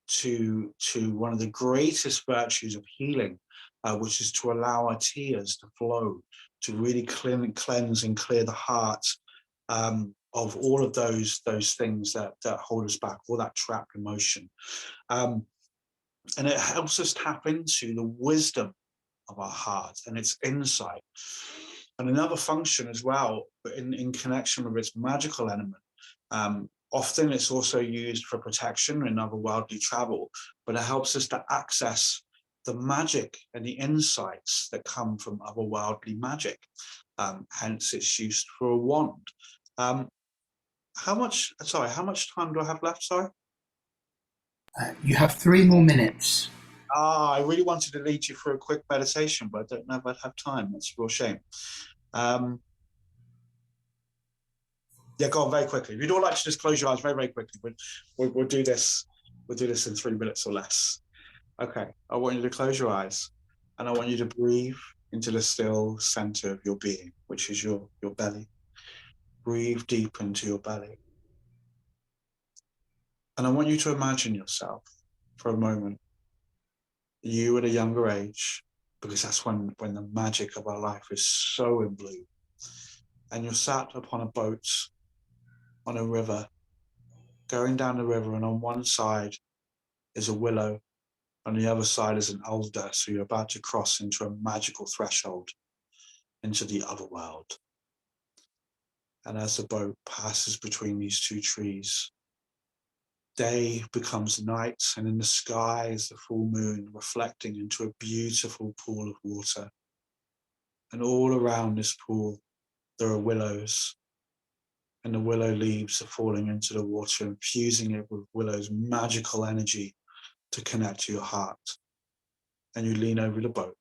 to one of the greatest virtues of healing, which is to allow our tears to flow, to really cleanse and clear the heart of all of those things that hold us back, all that trapped emotion. And it helps us tap into the wisdom of our heart and its insight. And another function as well, in connection with its magical element, often it's also used for protection in otherworldly travel, but it helps us to access the magic and the insights that come from otherworldly magic. Hence its use for a wand. How much time do I have left? Sorry. You have 3 more minutes. I really wanted to lead you through a quick meditation, but I don't know if I'd have time. That's a real shame. Yeah, go on very quickly. If you'd all like to just close your eyes very, very quickly, we'll do this. We'll do this in 3 minutes or less. Okay, I want you to close your eyes, and I want you to breathe into the still center of your being, which is your belly. Breathe deep into your belly. And I want you to imagine yourself for a moment, you at a younger age, because that's when the magic of our life is so in bloom. And you're sat upon a boat on a river, going down the river, and on one side is a willow, on the other side is an alder, so you're about to cross into a magical threshold into the other world. And as the boat passes between these two trees, day becomes night, and in the sky is the full moon reflecting into a beautiful pool of water. And all around this pool, there are willows, and the willow leaves are falling into the water, infusing it with willow's magical energy to connect to your heart. And you lean over the boat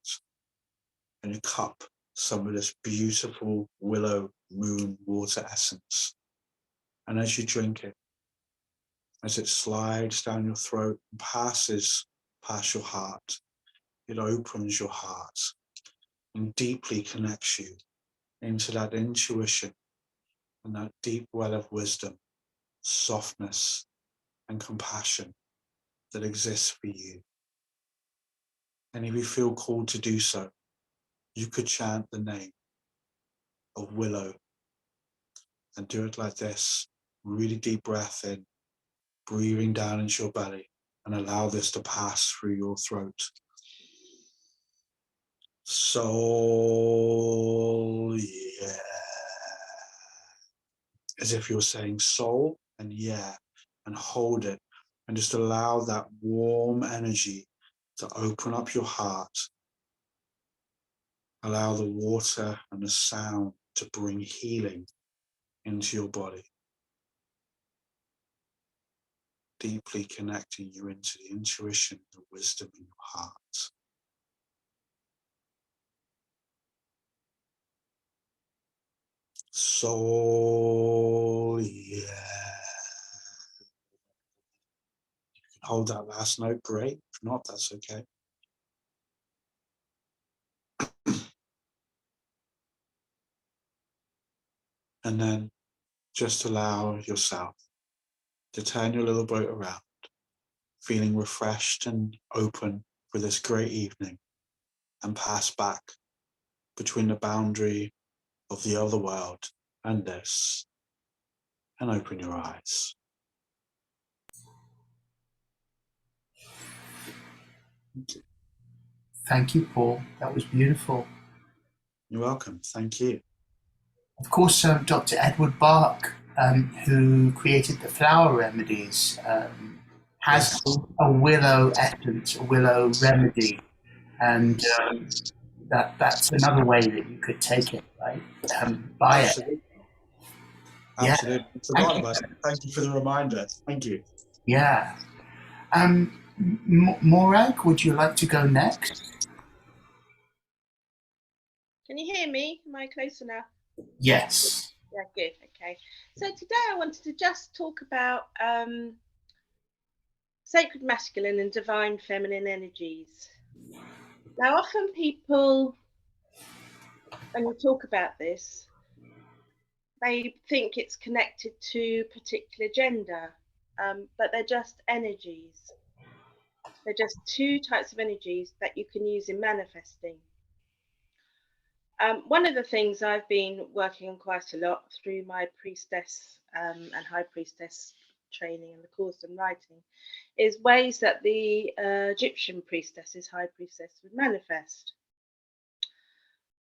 and you cup some of this beautiful willow moon water essence. And as you drink it, as it slides down your throat and passes past your heart. It opens your heart and deeply connects you into that intuition and that deep well of wisdom, softness, and compassion that exists for you. And if you feel called to do so, you could chant the name of Willow and do it like this. Really deep breath in, breathing down into your belly, and allow this to pass through your throat. Soul, yeah. As if you're saying soul and yeah, and hold it, and just allow that warm energy to open up your heart. Allow the water and the sound to bring healing into your body. Deeply connecting you into the intuition, the wisdom in your heart. Soul, yeah. You can hold that last note, great. If not, that's okay. And then just allow yourself to turn your little boat around, feeling refreshed and open for this great evening, and pass back between the boundary of the other world and this, and open your eyes. Thank you, Paul. That was beautiful. You're welcome. Thank you. Of course, Dr. Edward Bach, who created the flower remedies, has a willow essence, a willow remedy, and that's another way that you could take it, right? Buy Absolutely. it. Absolutely. Yeah. Forgot about it. Thank you for the reminder. Thank you. Yeah. Morag, would you like to go next? Can you hear me? Am I close enough? Yes. Yeah, good. Okay. So today I wanted to just talk about sacred masculine and divine feminine energies. Now, often people, when you talk about this, they think it's connected to particular gender, but they're just energies. They're just two types of energies that you can use in manifesting. One of the things I've been working on quite a lot through my priestess and high priestess training and the course I'm writing is ways that the Egyptian priestesses, high priestess, would manifest.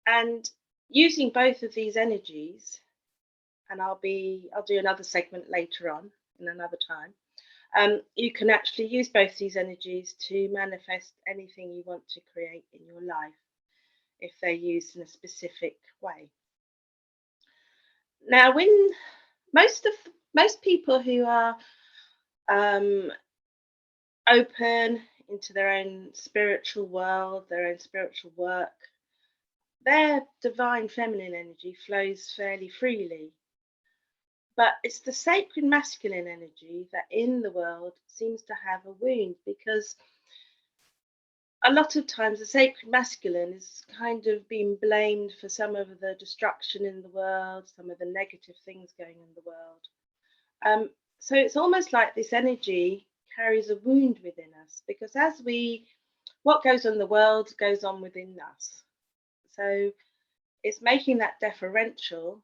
And using both of these energies, and I'll do another segment later on in another time. You can actually use both these energies to manifest anything you want to create in your life if they're used in a specific way. Now, when most people who are open into their own spiritual world, their own spiritual work, their divine feminine energy flows fairly freely. But it's the sacred masculine energy that in the world seems to have a wound, because a lot of times the sacred masculine is kind of being blamed for some of the destruction in the world, some of the negative things going in the world. So it's almost like this energy carries a wound within us, because what goes on in the world goes on within us. So it's making that deferential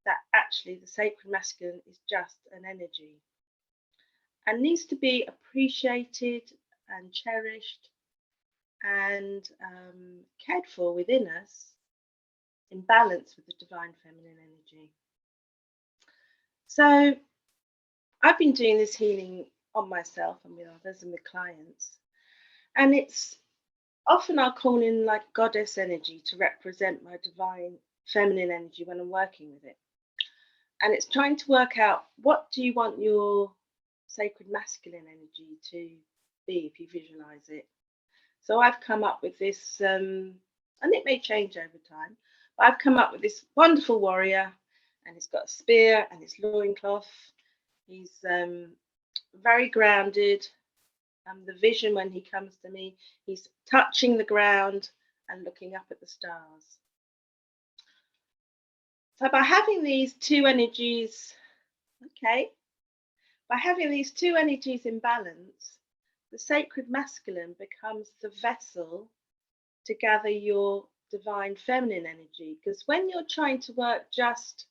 that actually the sacred masculine is just an energy and needs to be appreciated and cherished and cared for within us in balance with the divine feminine energy. So I've been doing this healing on myself and with others and with clients, and it's often I'll call in like goddess energy to represent my divine feminine energy when I'm working with it. And it's trying to work out, what do you want your sacred masculine energy to be if you visualize it? So I've come up with this, and it may change over time, but I've come up with this wonderful warrior, and he's got a spear and his loincloth. He's very grounded, The vision when he comes to me, he's touching the ground and looking up at the stars. So by having these two energies, by having these two energies in balance, the sacred masculine becomes the vessel to gather your divine feminine energy. Because when you're trying to work just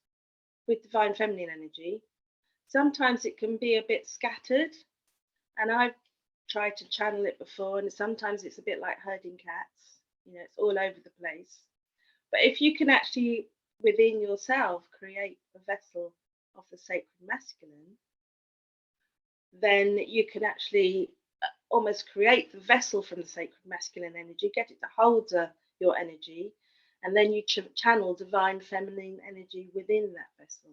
with divine feminine energy, sometimes it can be a bit scattered. And I've tried to channel it before, and sometimes it's a bit like herding cats, you know, it's all over the place. But if you can actually, within yourself, create a vessel of the sacred masculine, then you can actually almost create the vessel from the sacred masculine energy, get it to hold your energy, and then you channel divine feminine energy within that vessel.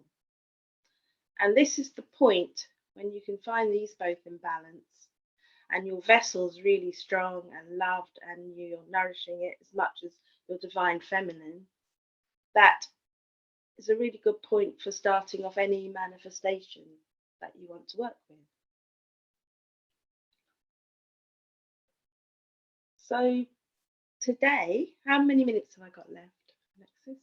And this is the point when you can find these both in balance, and your vessel's really strong and loved, and you're nourishing it as much as your divine feminine. That is a really good point for starting off any manifestation that you want to work with. So today, how many minutes have I got left, Alexis?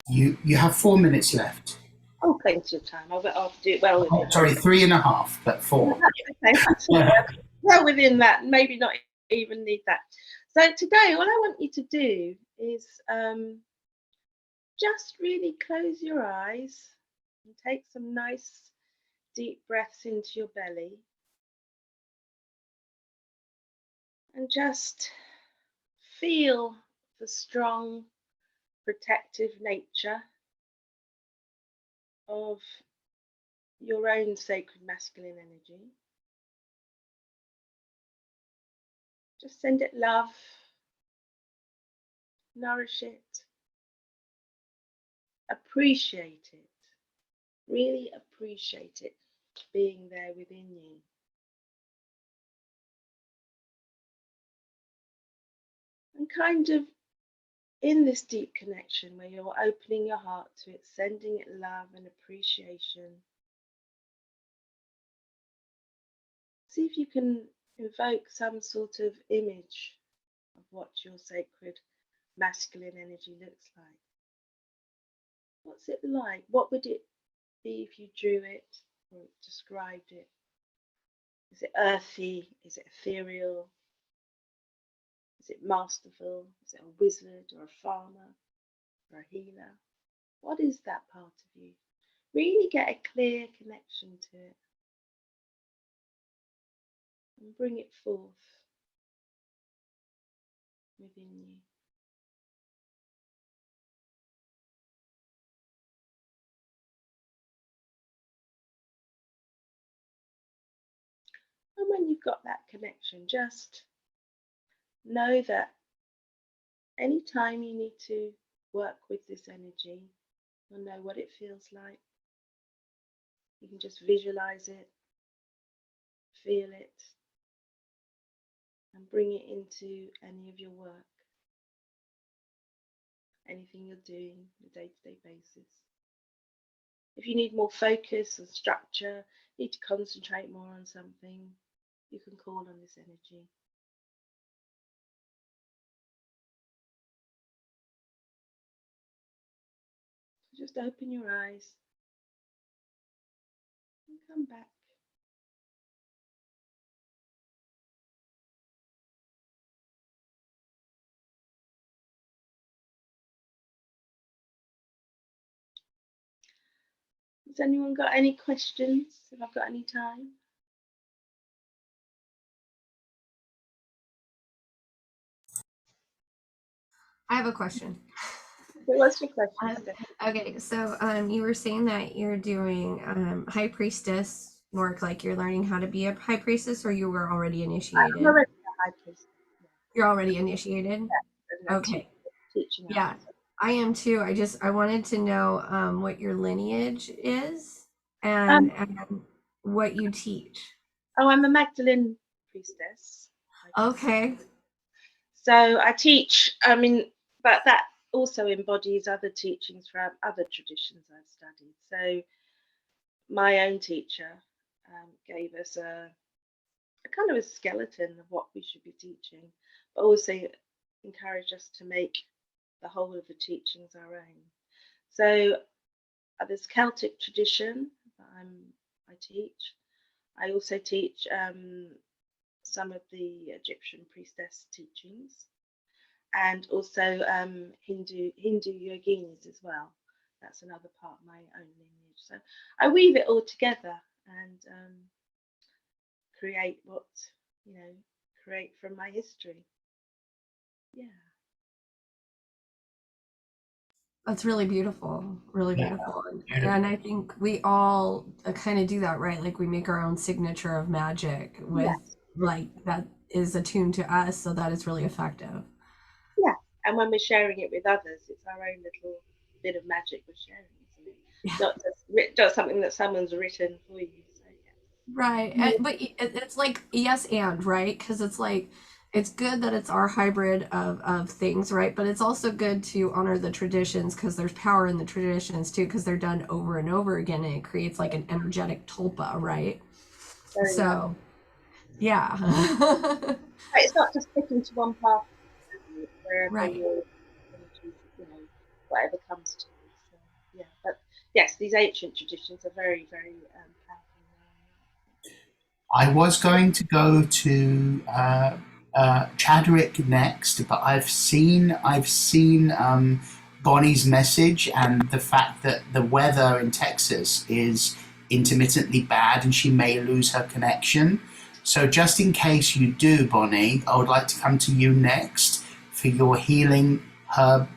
You have 4 minutes left. Oh, plenty of time. I'll do it well. Oh, sorry, 3.5, but 4. Okay, that's well within that. Maybe not even need that. So today, all I want you to do is just really close your eyes and take some nice deep breaths into your belly. And just feel the strong, protective nature of your own sacred masculine energy. Just send it love, nourish it, appreciate it, really appreciate it being there within you. And kind of in this deep connection where you're opening your heart to it, sending it love and appreciation, see if you can invoke some sort of image of what your sacred masculine energy looks like. What's it like? What would it be if you drew it or described it? Is it earthy? Is it ethereal? Is it masterful? Is it a wizard or a farmer or a healer? What is that part of you? Really get a clear connection to it and bring it forth within you. And when you've got that connection, just know that anytime you need to work with this energy, you'll know what it feels like. You can just visualize it, feel it, and bring it into any of your work, anything you're doing on a day-to-day basis. If you need more focus and structure, need to concentrate more on something, you can call on this energy. So just open your eyes and come back. Has anyone got any questions? Have I got any time? I have a question. What's your question? Okay, so you were saying that you're doing high priestess work, like you're learning how to be a high priestess, or you were already initiated? I'm already a high priestess. You're already initiated? Yeah, okay. Teaching yeah, I am too. I wanted to know what your lineage is and what you teach. Oh, I'm a Magdalene priestess. Okay. So I teach, but that also embodies other teachings from other traditions I've studied. So my own teacher gave us a kind of a skeleton of what we should be teaching, but also encouraged us to make the whole of the teachings our own. So this Celtic tradition that I teach. I also teach some of the Egyptian priestess teachings, and also Hindu yoginis as well. That's another part of my own lineage. So I weave it all together and create create from my history. Yeah. That's really beautiful, really Yeah. beautiful. Beautiful. And I think we all kind of do that, right? Like we make our own signature of magic with like that is attuned to us, so that is really effective. Yeah, and when we're sharing it with others, it's our own little bit of magic we're sharing, isn't it? Yeah. Not something that someone's written for you. So, yeah. Right. But it's like yes and, right? Because it's like it's good that it's our hybrid of things, right? But it's also good to honor the traditions because there's power in the traditions too, because they're done over and over again and it creates like an energetic tulpa, right? Very So much. yeah. Right, it's not just sticking to one path, wherever Right. your energy, whatever comes to you. So, yeah, but yes, these ancient traditions are very, very powerful. I was going to go to Chadwick next, but I've seen Bonnie's message and the fact that the weather in Texas is intermittently bad and she may lose her connection. So just in case you do, Bonnie, I would like to come to you next for your healing herb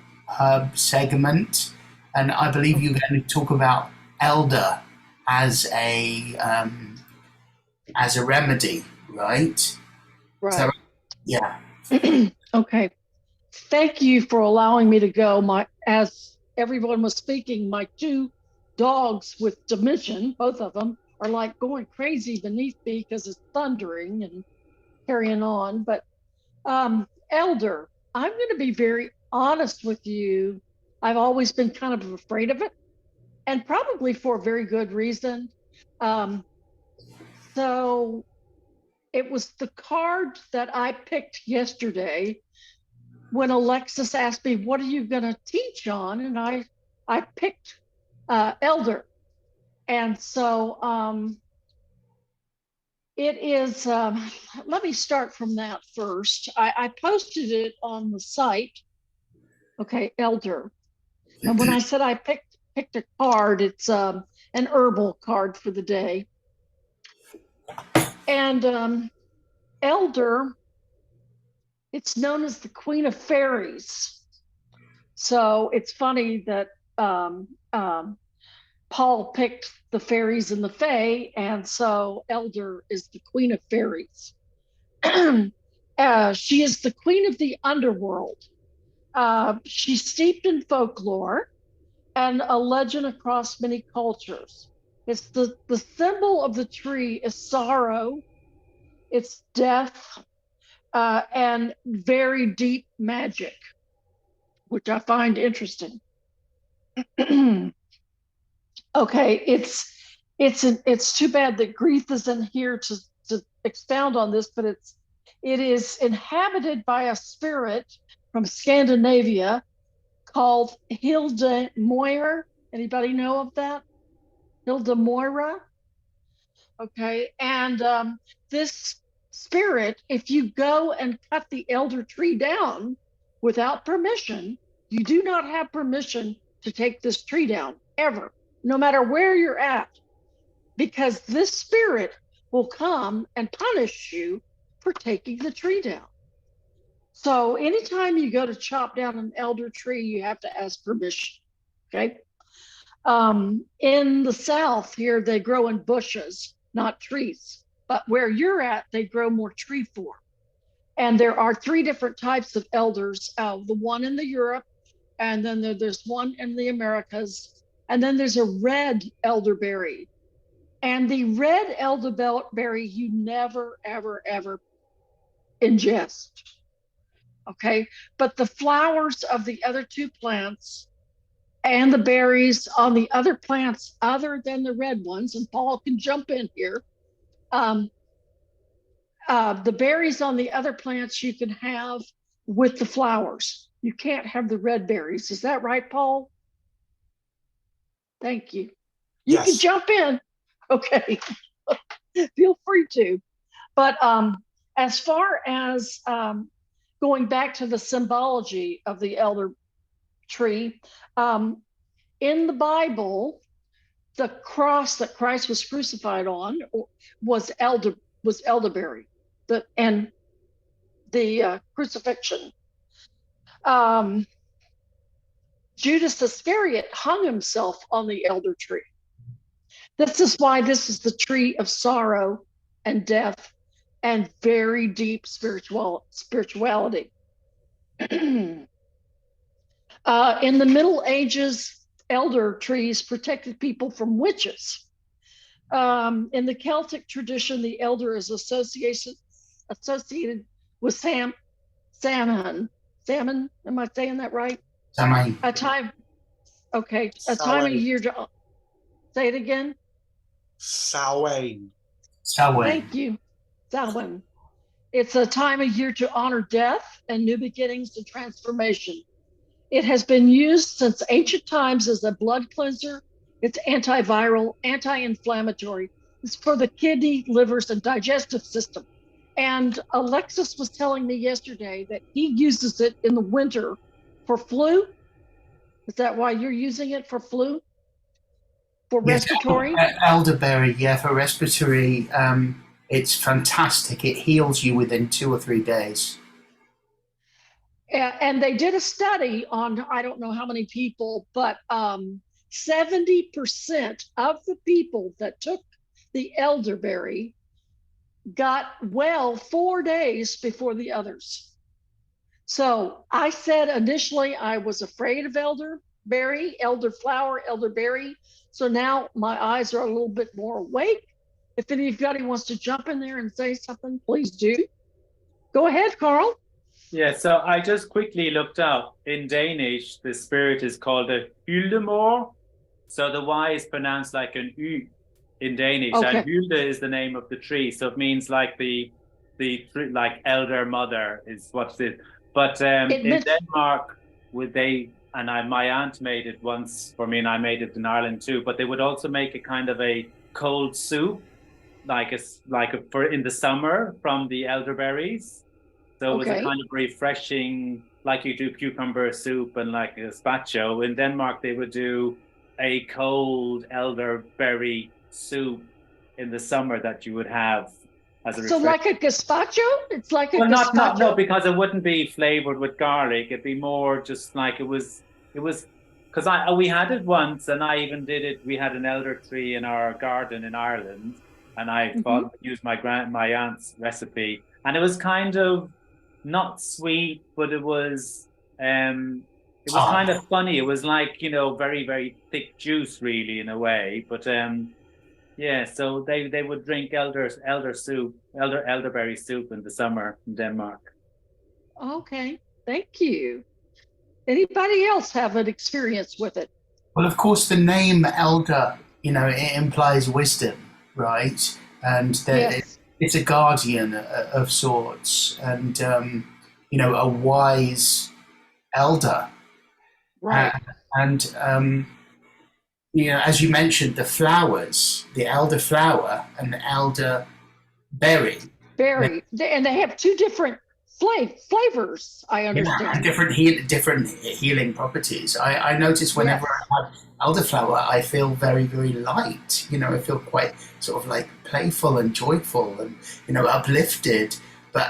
segment, and I believe you're going to talk about elder as a remedy, right? Is that Right. right? Yeah. Okay. Thank you for allowing me to go. As everyone was speaking, my two dogs with dementia, both of them, are like going crazy beneath me because it's thundering and carrying on. But elder, I'm going to be very honest with you. I've always been kind of afraid of it, and probably for a very good reason. Um, so it was the card that I picked yesterday when Alexis asked me, "What are you going to teach on?" And I picked elder, and so it is. Let me start from that first. I posted it on the site. Okay, elder. And when I said I picked a card, it's an herbal card for the day. And elder, it's known as the Queen of Fairies. So it's funny that Paul picked the fairies and the fae, and so elder is the Queen of Fairies. She is the queen of the underworld. She's steeped in folklore and a legend across many cultures. It's the symbol of the tree is sorrow, it's death, and very deep magic, which I find interesting. Okay, it's too bad that Grieth isn't here to expound on this, but it is inhabited by a spirit from Scandinavia called Hilda Moira. Anybody know of that? Hilda Moira. Okay, and this spirit, if you go and cut the elder tree down without permission, you do not have permission to take this tree down ever, no matter where you're at, because this spirit will come and punish you for taking the tree down. So anytime you go to chop down an elder tree, you have to ask permission. Okay. In the South here, they grow in bushes, not trees. But where you're at, they grow more tree form. And there are three different types of elders. The one in the Europe, and then there's one in the Americas, and then there's a red elderberry. And the red elderberry you never, ever, ever ingest. Okay, but the flowers of the other two plants and the berries on the other plants other than the red ones, and Paul can jump in here. The berries on the other plants you can have with the flowers. You can't have the red berries. Is that right, Paul? Thank you. You Yes. can jump in. Okay. Feel free to. But as far as going back to the symbology of the elder tree, in the Bible, the cross that Christ was crucified on was elderberry, and the crucifixion. Judas Iscariot hung himself on the elder tree. This is why this is the tree of sorrow and death and very deep spirituality. In the Middle Ages, elder trees protected people from witches. In the Celtic tradition, the elder is associated with salmon. Salmon, am I saying that right? Samhain. A time of year to say it again. Samhain. Thank you, Samhain. It's a time of year to honor death and new beginnings and transformation. It has been used since ancient times as a blood cleanser. It's antiviral, anti-inflammatory. It's for the kidney, livers, and digestive system. And Alexis was telling me yesterday that he uses it in the winter for flu. Is that why you're using it for flu? For respiratory? Elderberry, yeah, for respiratory. It's fantastic. It heals you within 2 or 3 days. And they did a study on, I don't know how many people, but 70% of the people that took the elderberry got well 4 days before the others. So I said initially I was afraid of elderberry, elderflower, elderberry. So now my eyes are a little bit more awake. If anybody wants to jump in there and say something, please do. Go ahead, Carl. Yeah, so I just quickly looked up. In Danish, the spirit is called a hyldemor. So the Y is pronounced like an U in Danish. Okay. And hylde is the name of the tree. So it means like the like elder mother is what's it. But in Denmark, my aunt made it once for me, and I made it in Ireland too. But they would also make a kind of a cold soup, for in the summer from the elderberries. So it was a kind of refreshing, like you do cucumber soup and like a gazpacho. In Denmark, they would do a cold elderberry soup in the summer that you would have as a So like a gazpacho? It's like a gazpacho? No, because it wouldn't be flavored with garlic. It'd be more just like it was because we had it once, and I even did it. We had an elder tree in our garden in Ireland, and I used my aunt's recipe, and it was kind of not sweet, but it was kind of funny. It was like, very, very thick juice really in a way. But yeah, so they would drink elderberry soup in the summer in Denmark. Okay, thank you. Anybody else have an experience with it? Well, of course, the name elder, it implies wisdom, right? And it's a guardian of sorts, and a wise elder, right? And as you mentioned, the flowers, the elderflower and the elderberry, and they have two different flavors. I understand. And different healing properties. I notice whenever I have elderflower, I feel very, very light. I feel quite sort of like playful and joyful and uplifted. But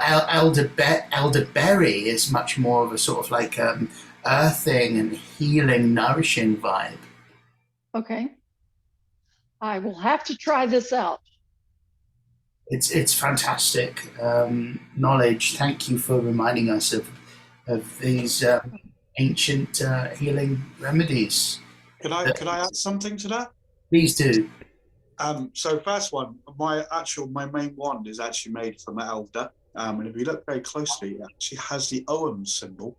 elderberry is much more of a sort of like earthing and healing, nourishing vibe. Okay, I will have to try this out. It's fantastic knowledge. Thank you for reminding us of these ancient healing remedies. Could I add something to that? Please do. So first one, my main wand is actually made from elder. And if you look very closely, it actually has the Ogham symbol.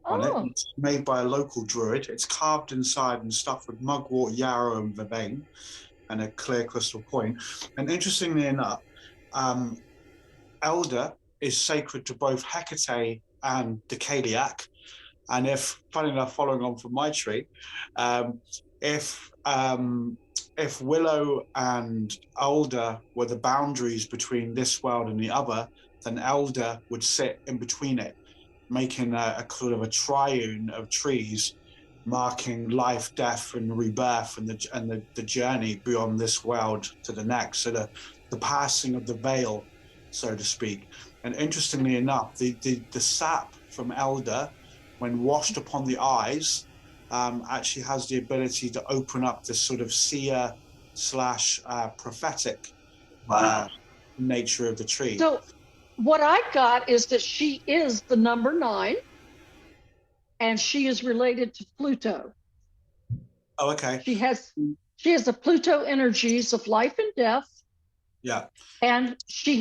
on it. Oh, It's made by a local druid. It's carved inside and stuffed with mugwort, yarrow, and vervain, and a clear crystal point. And interestingly enough, elder is sacred to both Hecate and Decaliac. And if, funny enough, following on from my tree, if willow and alder were the boundaries between this world and the other, then elder would sit in between it, making a sort of a triune of trees, marking life, death, and rebirth, and the journey beyond this world to the next. So the passing of the veil, so to speak. And interestingly enough, the sap from elder, when washed upon the eyes, actually has the ability to open up this sort of seer slash prophetic nature of the tree. so what I got is that she is the number 9, and she is related to Pluto. Oh, okay. She has the Pluto energies of life and death, Yeah. and she's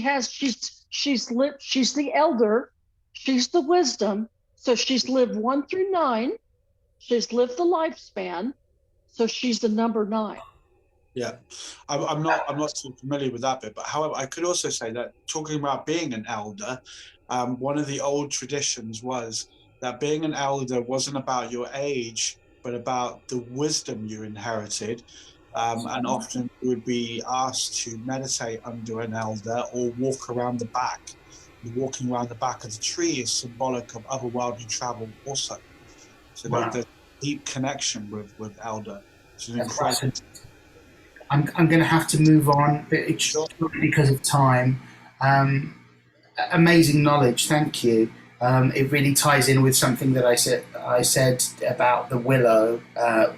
the elder, she's the wisdom. So she's lived 1 through 9. She's lived the lifespan, so she's the number 9. Yeah, I'm not too familiar with that bit, but however, I could also say that talking about being an elder, one of the old traditions was that being an elder wasn't about your age, but about the wisdom you inherited. And often you would be asked to meditate under an elder or walk around the back. Walking around the back of the tree is symbolic of otherworldly travel also. So there's a deep connection with elder. Which is incredible. I'm going to have to move on, but it's because of time. Amazing knowledge, thank you. It really ties in with something that I said about the willow,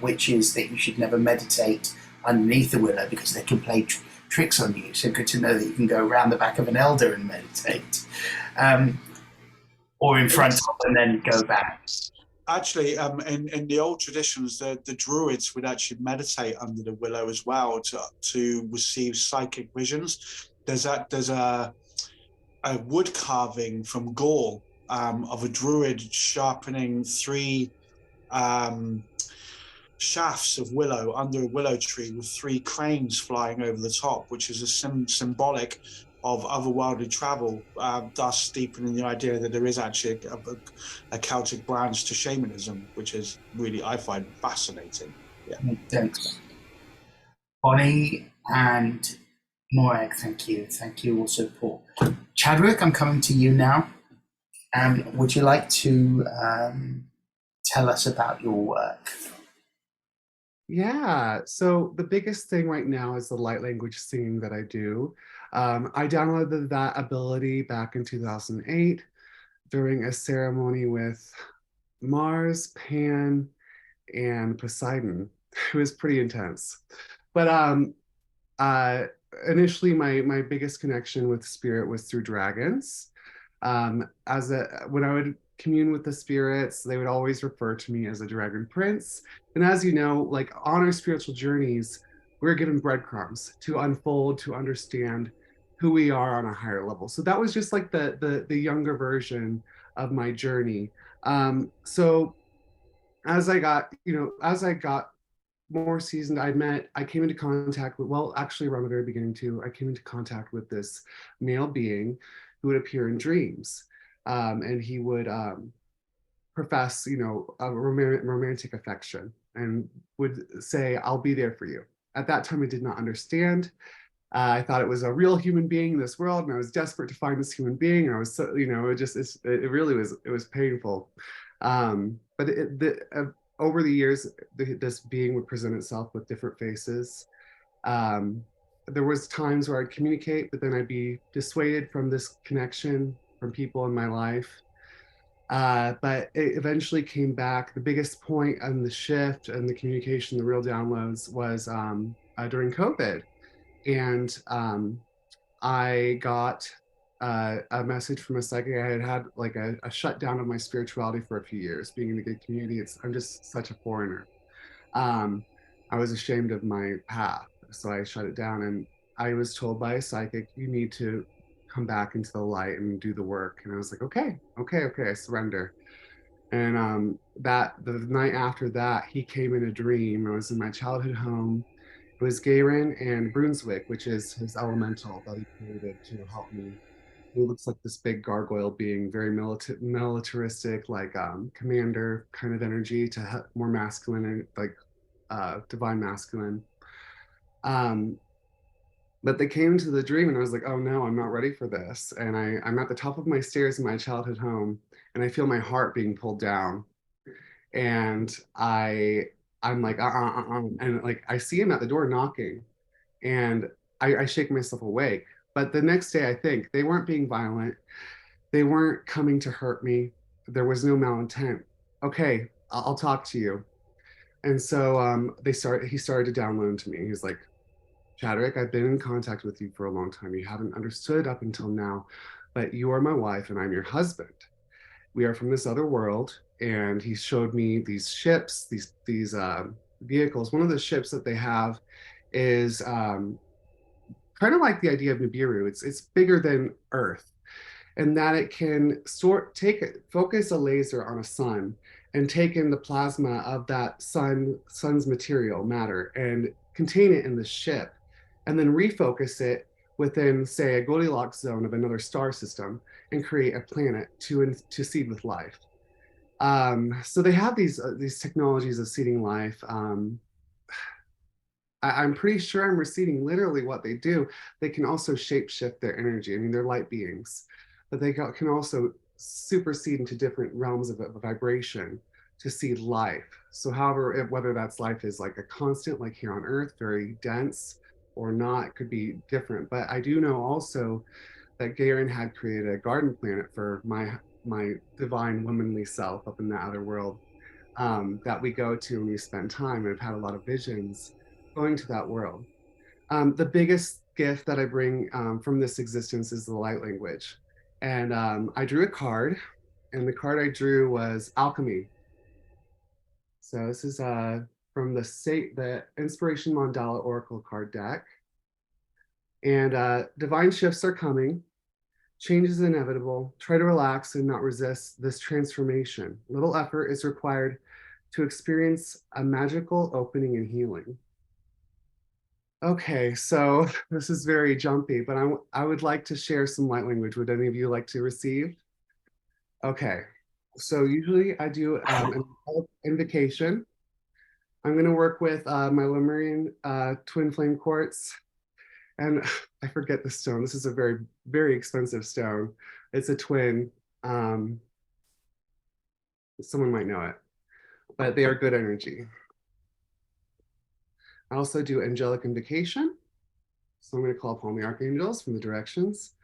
which is that you should never meditate underneath the willow because they can play tricks on you. So good to know that you can go around the back of an elder and meditate, or in front of and then go back. Actually, in the old traditions, the druids would actually meditate under the willow as well to receive psychic visions. There's a wood carving from Gaul of a druid sharpening 3 shafts of willow under a willow tree with 3 cranes flying over the top, which is a symbolic of otherworldly travel, thus deepening the idea that there is actually a Celtic branch to shamanism, which is really, I find, fascinating. Yeah. Thanks. Bonnie and Morag, thank you. Thank you also, Paul. Chadwick, I'm coming to you now. Would you like to tell us about your work? Yeah, so the biggest thing right now is the light language singing that I do. I downloaded that ability back in 2008 during a ceremony with Mars, Pan, and Poseidon. It was pretty intense. But initially, my biggest connection with spirit was through dragons. When I would commune with the spirits, they would always refer to me as a dragon prince. And as you know, like on our spiritual journeys, we're given breadcrumbs to unfold, to understand who we are on a higher level. So that was just like the younger version of my journey. So as I got more seasoned, I came into contact with, well, actually around the very beginning too, I came into contact with this male being who would appear in dreams. And he would profess, a romantic affection and would say, "I'll be there for you." At that time, I did not understand. I thought it was a real human being in this world, and I was desperate to find this human being. And I was so, it really was painful. But over the years, this being would present itself with different faces. There was times where I'd communicate, but then I'd be dissuaded from this connection from people in my life. But it eventually came back. The biggest point on the shift and the communication, the real downloads, was during COVID. And I got a message from a psychic. I had like a shutdown of my spirituality for a few years. Being in the gay community, I'm just such a foreigner. I was ashamed of my path, so I shut it down. And I was told by a psychic, "You need to come back into the light and do the work." And I was like, okay, I surrender. And that the night after that, he came in a dream. I was in my childhood home. It was Garen and Brunswick, which is his elemental that he created to help me. He looks like this big gargoyle being, very militaristic, like commander kind of energy, to more masculine and like divine masculine. Um, but they came into the dream and I was like, oh no, I'm not ready for this. And I'm at the top of my stairs in my childhood home and I feel my heart being pulled down. And I'm like, and like I see him at the door knocking and I shake myself awake. But the next day, I think they weren't being violent. They weren't coming to hurt me. There was no malintent. Okay, I'll talk to you. And so he started to download to me. He's like, Chadwick, I've been in contact with you for a long time. You haven't understood up until now, but you are my wife and I'm your husband. We are from this other world. And he showed me these ships, these vehicles. One of the ships that they have is kind of like the idea of Nibiru. It's bigger than Earth, and that it can focus a laser on a sun and take in the plasma of that sun's material matter and contain it in the ship, and then refocus it within, say, a Goldilocks zone of another star system and create a planet to seed with life. So they have these technologies of seeding life. I'm pretty sure I'm receiving literally what they do. They can also shapeshift their energy. I mean, they're light beings, but they can also supersede into different realms of vibration to see life. So, however, whether that's life is like a constant, like here on Earth, very dense, or not, it could be different. But I do know also that Garen had created a garden planet for my divine womanly self up in the outer world, that we go to and we spend time. And I've had a lot of visions going to that world. The biggest gift that I bring from this existence is the light language. And I drew a card, and the card I drew was alchemy. So this is from the Inspiration Mandala Oracle card deck. And divine shifts are coming. Change is inevitable. Try to relax and not resist this transformation. Little effort is required to experience a magical opening and healing. Okay, so this is very jumpy, but I would like to share some light language. Would any of you like to receive? Okay, so usually I do an invocation. I'm going to work with my Lemurian twin flame quartz, and I forget the stone. This is a very, very expensive stone. It's a twin. Someone might know it, but they are good energy. I also do angelic invocation. So I'm going to call upon the archangels from the directions.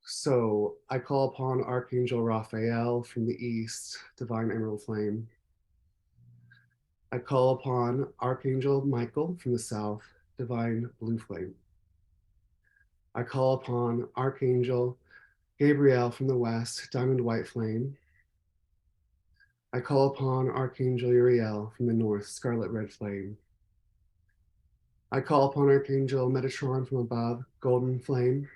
So I call upon Archangel Raphael from the east, divine emerald flame. I call upon Archangel Michael from the south, divine blue flame. I call upon Archangel Gabriel from the west, diamond white flame. I call upon Archangel Uriel from the north, scarlet red flame. I call upon Archangel Metatron from above, golden flame,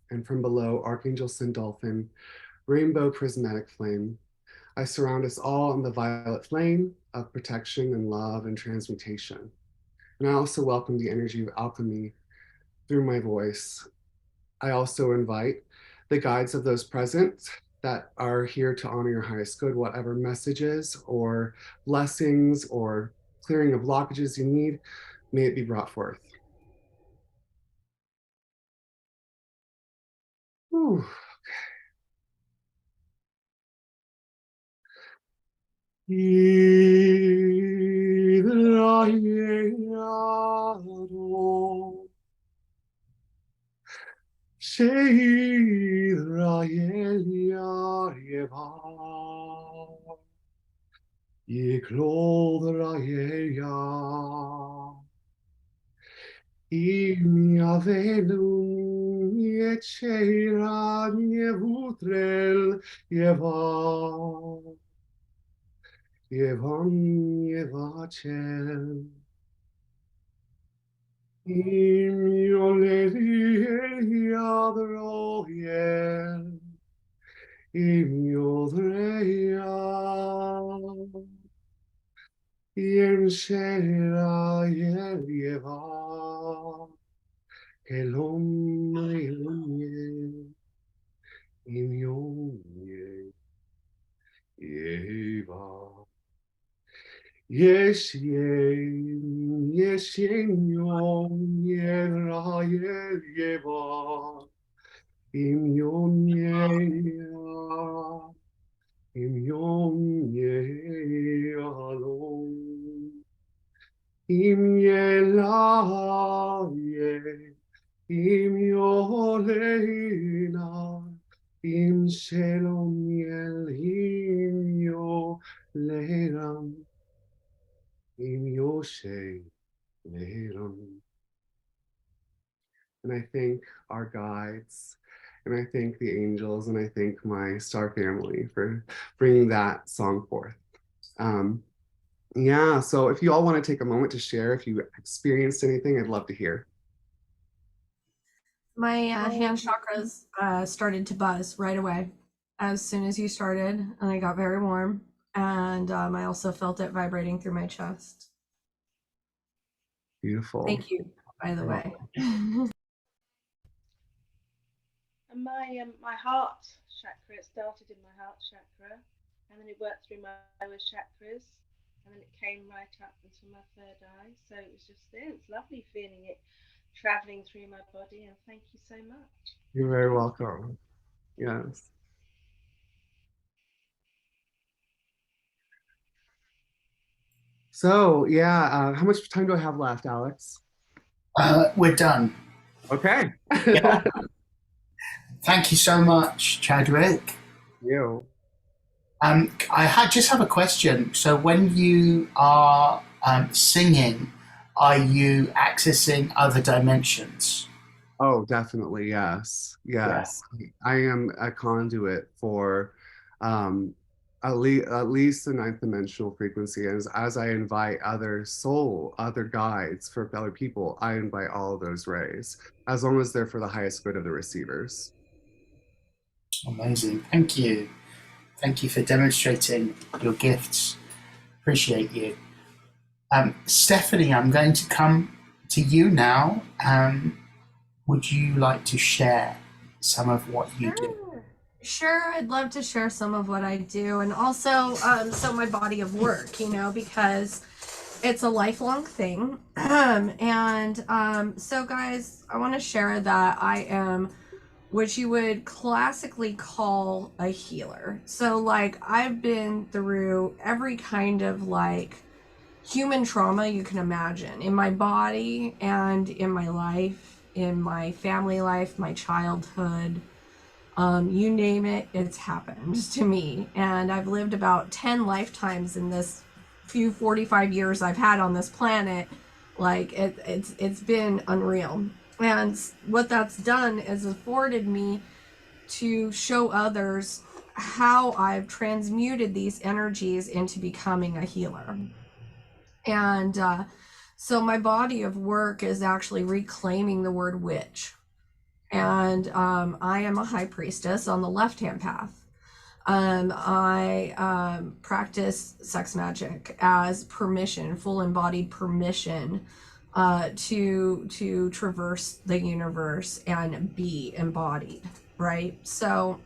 and from below, Archangel Sindolphin, rainbow prismatic flame. I surround us all in the violet flame of protection and love and transmutation. And I also welcome the energy of alchemy through my voice. I also invite the guides of those present that are here to honor your highest good, whatever messages or blessings or clearing of blockages you need, may it be brought forth. Whew. Imia velum nie ceira nie vutrel Evan Evacel. Imio levi adroiel. Imio será el llevar el hombre y mi hombre lleva. Yes, yes, Señor, lleva, lleva, y mi hombre And I thank our guides, and I thank the angels, and I thank my star family for bringing that song forth. Yeah, so if you all want to take a moment to share if you experienced anything, I'd love to hear. My hand chakras started to buzz right away as soon as you started, and I got very warm. And I also felt it vibrating through my chest. Beautiful. Thank you, by the way. And my heart chakra, it started in my heart chakra, and then it worked through my lower chakras, and then it came right up into my third eye. So it was just there. It's lovely feeling it traveling through my body, and thank you so much. You're very welcome. Yes. So yeah, how much time do I have left, Alex? We're done. Okay. Yeah. Thank you so much, Chadwick. You. I just have a question. So when you are singing, are you accessing other dimensions? Oh, definitely, yes. Yes. Yeah. I am a conduit for at least the ninth dimensional frequency. As I invite other guides for other people, I invite all of those rays, as long as they're for the highest good of the receivers. Amazing. Thank you. Thank you for demonstrating your gifts. Appreciate you. Stephanie, I'm going to come to you now. Would you like to share some of what you do? Sure, I'd love to share some of what I do, and also so my body of work, because it's a lifelong thing. So guys, I want to share that I am what you would classically call a healer. So like I've been through every kind of like human trauma you can imagine in my body and in my life, in my family life, my childhood, you name it, it's happened to me. And I've lived about 10 lifetimes in this few 45 years I've had on this planet. Like it's been unreal. And what that's done is afforded me to show others how I've transmuted these energies into becoming a healer. And so my body of work is actually reclaiming the word witch. And I am a high priestess on the left-hand path. I practice sex magic as permission, full embodied permission to traverse the universe and be embodied, right? So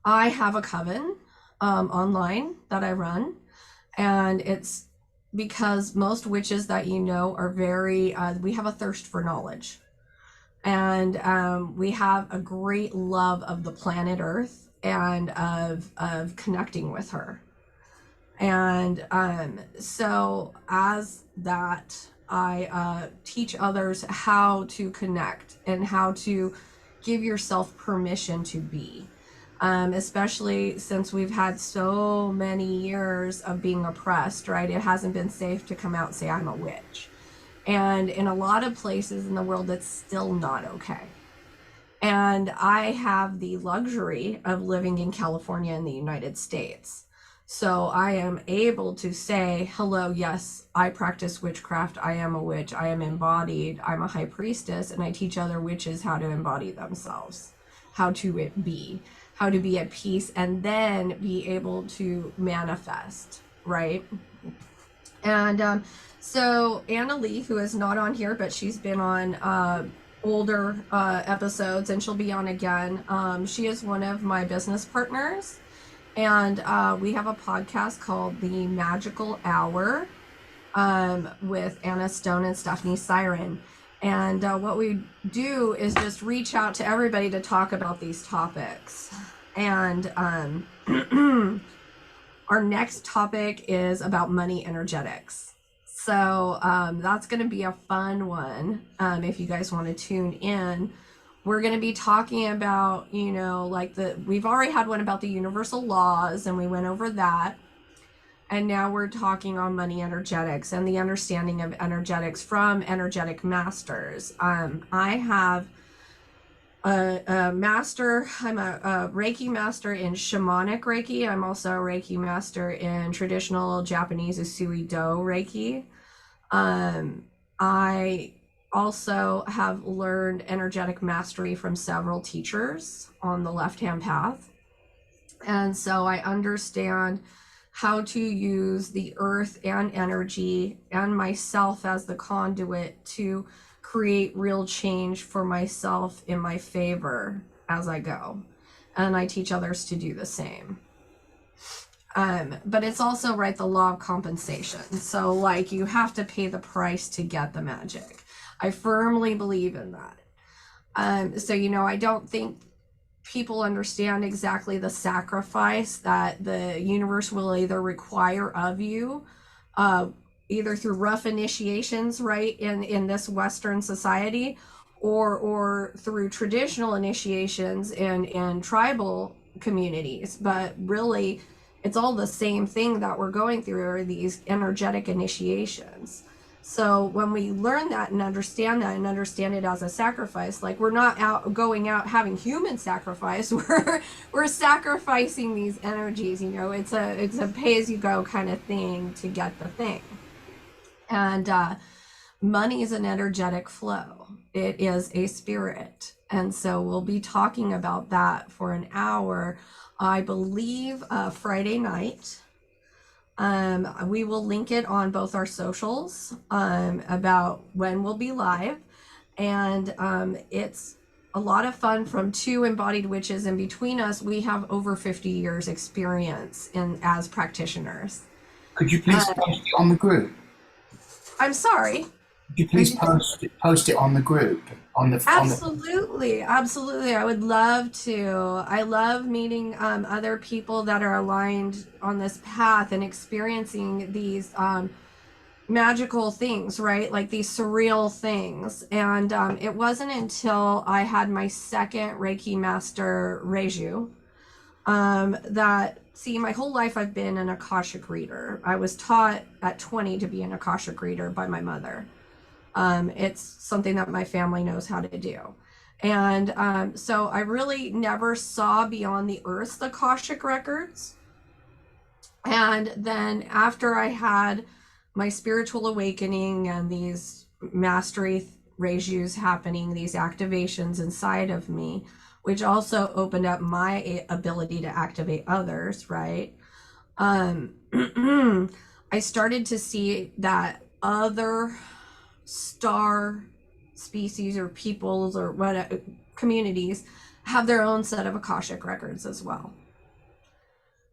I have a coven online that I run, and it's because most witches that are very, we have a thirst for knowledge. And we have a great love of the planet Earth and of connecting with her. And so as that, I teach others how to connect and how to give yourself permission to be. Especially since we've had so many years of being oppressed, right? It hasn't been safe to come out and say, I'm a witch. And in a lot of places in the world, that's still not okay. And I have the luxury of living in California in the United States. So I am able to say, hello, yes, I practice witchcraft. I am a witch. I am embodied. I'm a high priestess. And I teach other witches how to embody themselves, how to be at peace, and then be able to manifest, right? And so Anna Lee, who is not on here, but she's been on older episodes, and she'll be on again. She is one of my business partners, and we have a podcast called The Magical Hour with Anna Stone and Stephanie Siren. And what we do is just reach out to everybody to talk about these topics. And our next topic is about money energetics. So that's going to be a fun one. If you guys want to tune in, we're going to be talking about, you know, like we've already had one about the universal laws, and we went over that. And now we're talking on money energetics and the understanding of energetics from energetic masters. I have a master. I'm a Reiki master in shamanic Reiki. I'm also a Reiki master in traditional Japanese Usui Do Reiki. I also have learned energetic mastery from several teachers on the left-hand path. And so I understand how to use the earth and energy and myself as the conduit to create real change for myself in my favor as I go. And I teach others to do the same. But it's also, right, the law of compensation. So like you have to pay the price to get the magic. I firmly believe in that. So, you know, I don't think people understand exactly the sacrifice that the universe will either require of you, either through rough initiations, right, in this Western society, or through traditional initiations in tribal communities. But really, it's all the same thing that we're going through, are these energetic initiations. So when we learn that and understand it as a sacrifice, like we're not going out having human sacrifice, we're sacrificing these energies, you know, it's a pay-as-you-go kind of thing to get the thing. And money is an energetic flow. It is a spirit. And so we'll be talking about that for an hour, I believe, Friday night. We will link it on both our socials about when we'll be live. And it's a lot of fun from two embodied witches. And between us, we have over 50 years experience as practitioners. Could you please post it on the group? I'm sorry. Could you please post it on the group? Absolutely. I would love to. I love meeting other people that are aligned on this path and experiencing these magical things, right? Like these surreal things. And it wasn't until I had my second Reiki master, Reiju, my whole life I've been an Akashic reader. I was taught at 20 to be an Akashic reader by my mother. It's something that my family knows how to do. And so I really never saw beyond the earth's Akashic records. And then after I had my spiritual awakening and these mastery reijus happening, these activations inside of me, which also opened up my ability to activate others, right? I started to see that other star species or peoples or what communities have their own set of Akashic records as well.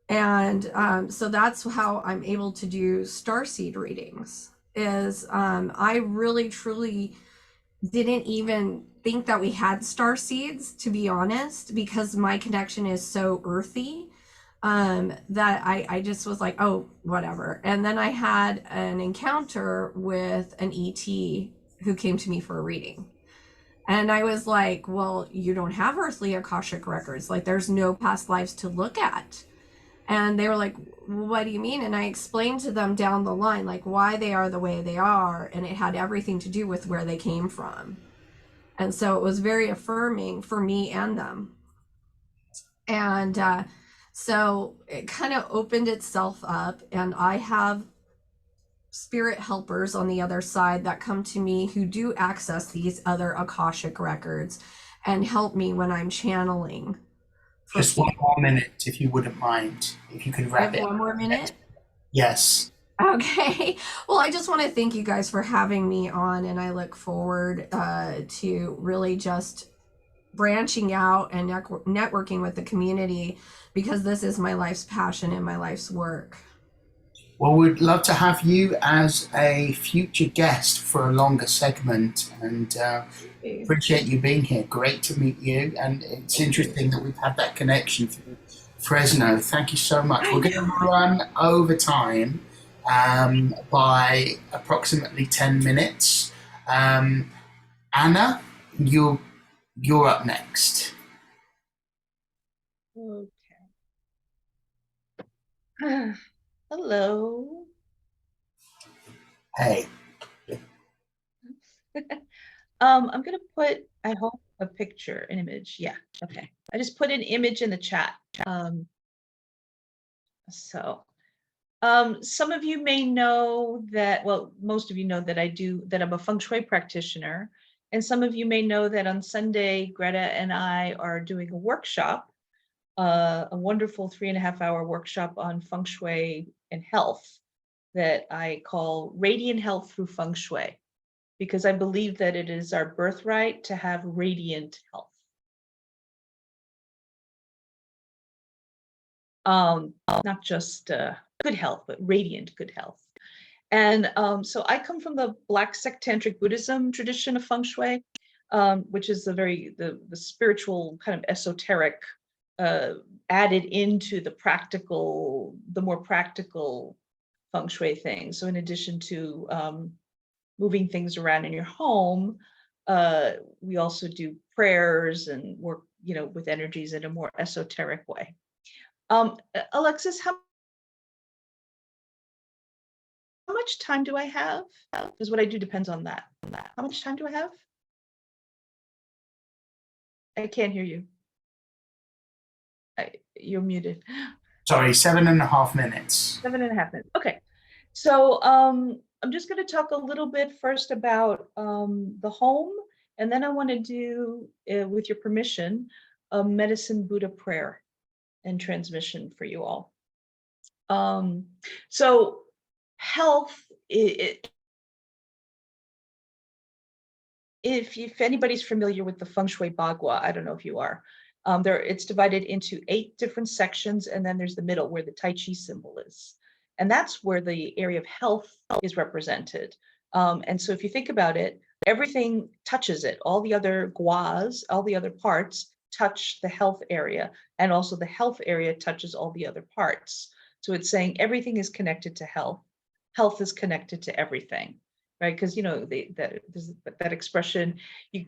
And so that's how I'm able to do starseed readings, is I really truly didn't even think that we had star seeds, to be honest, because my connection is so earthy that I just was like, oh, whatever. And then I had an encounter with an ET who came to me for a reading. And I was like, well, you don't have earthly Akashic records. Like, there's no past lives to look at. And they were like, what do you mean? And I explained to them down the line, like, why they are the way they are. And it had everything to do with where they came from. And so it was very affirming for me and them. And so it kind of opened itself up. And I have spirit helpers on the other side that come to me who do access these other Akashic records and help me when I'm channeling. Just one more minute, if you wouldn't mind. If you could wrap it. One more minute? Yes. Okay. Well, I just want to thank you guys for having me on, and I look forward to really just branching out and networking with the community, because this is my life's passion and my life's work. Well, we'd love to have you as a future guest for a longer segment, and appreciate you being here. Great to meet you, and it's interesting that we've had that connection through Fresno. Thank you so much. We're going to run over time by approximately 10 minutes. Anna, you're up next. Okay. Hello. Hey. I'm gonna put, I hope, a picture, an image. Yeah, okay. I just put an image in the chat. Some of you may know that, well, most of you know that I'm a feng shui practitioner. And some of you may know that on Sunday, Greta and I are doing a workshop, a wonderful 3.5-hour workshop on feng shui and health that I call Radiant Health Through Feng Shui, because I believe that it is our birthright to have radiant health. Not just good health, but radiant good health. And so I come from the Black Sectantric Buddhism tradition of feng shui, which is the spiritual kind of esoteric added into the more practical feng shui thing. So in addition to moving things around in your home, we also do prayers and work, with energies in a more esoteric way. Alexis, how much time do I have? Because what I do depends on that. How much time do I have? I can't hear you. You're muted. Sorry, 7.5 minutes. 7.5 minutes. Okay. So I'm just going to talk a little bit first about the home, and then I want to do, with your permission, a medicine Buddha prayer and transmission for you all. So health, if anybody's familiar with the Feng Shui Bagua, I don't know if you are, it's divided into 8 different sections, and then there's the middle where the Tai Chi symbol is. And that's where the area of health is represented. And so if you think about it, everything touches it. All the other guas, all the other parts touch the health area, and also the health area touches all the other parts. So it's saying everything is connected to health. Health is connected to everything, right? Because that expression, you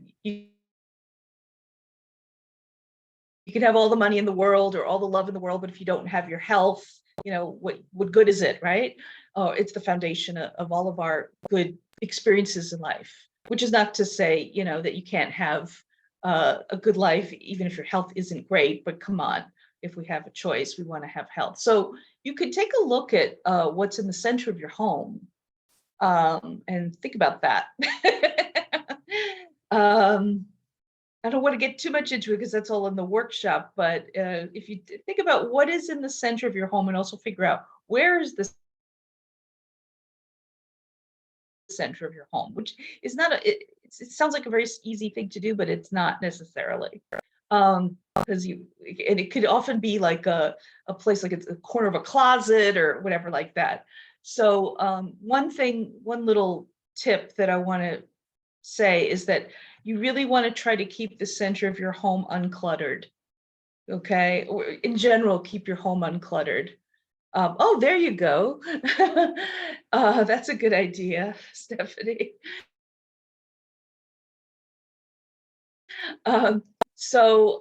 can have all the money in the world or all the love in the world, but if you don't have your health, what good is it, right? Oh, it's the foundation of all of our good experiences in life, which is not to say, that you can't have a good life, even if your health isn't great, but come on, if we have a choice, we want to have health. So you could take a look at what's in the center of your home and think about that. I don't want to get too much into it because that's all in the workshop, but if you think about what is in the center of your home and also figure out where is the center of your home, which is not it sounds like a very easy thing to do, but it's not necessarily. Because it could often be like a place, like it's a corner of a closet or whatever like that. So one little tip that I want to say is that you really want to try to keep the center of your home uncluttered. Okay, or in general, keep your home uncluttered. Oh, there you go. That's a good idea, Stephanie. So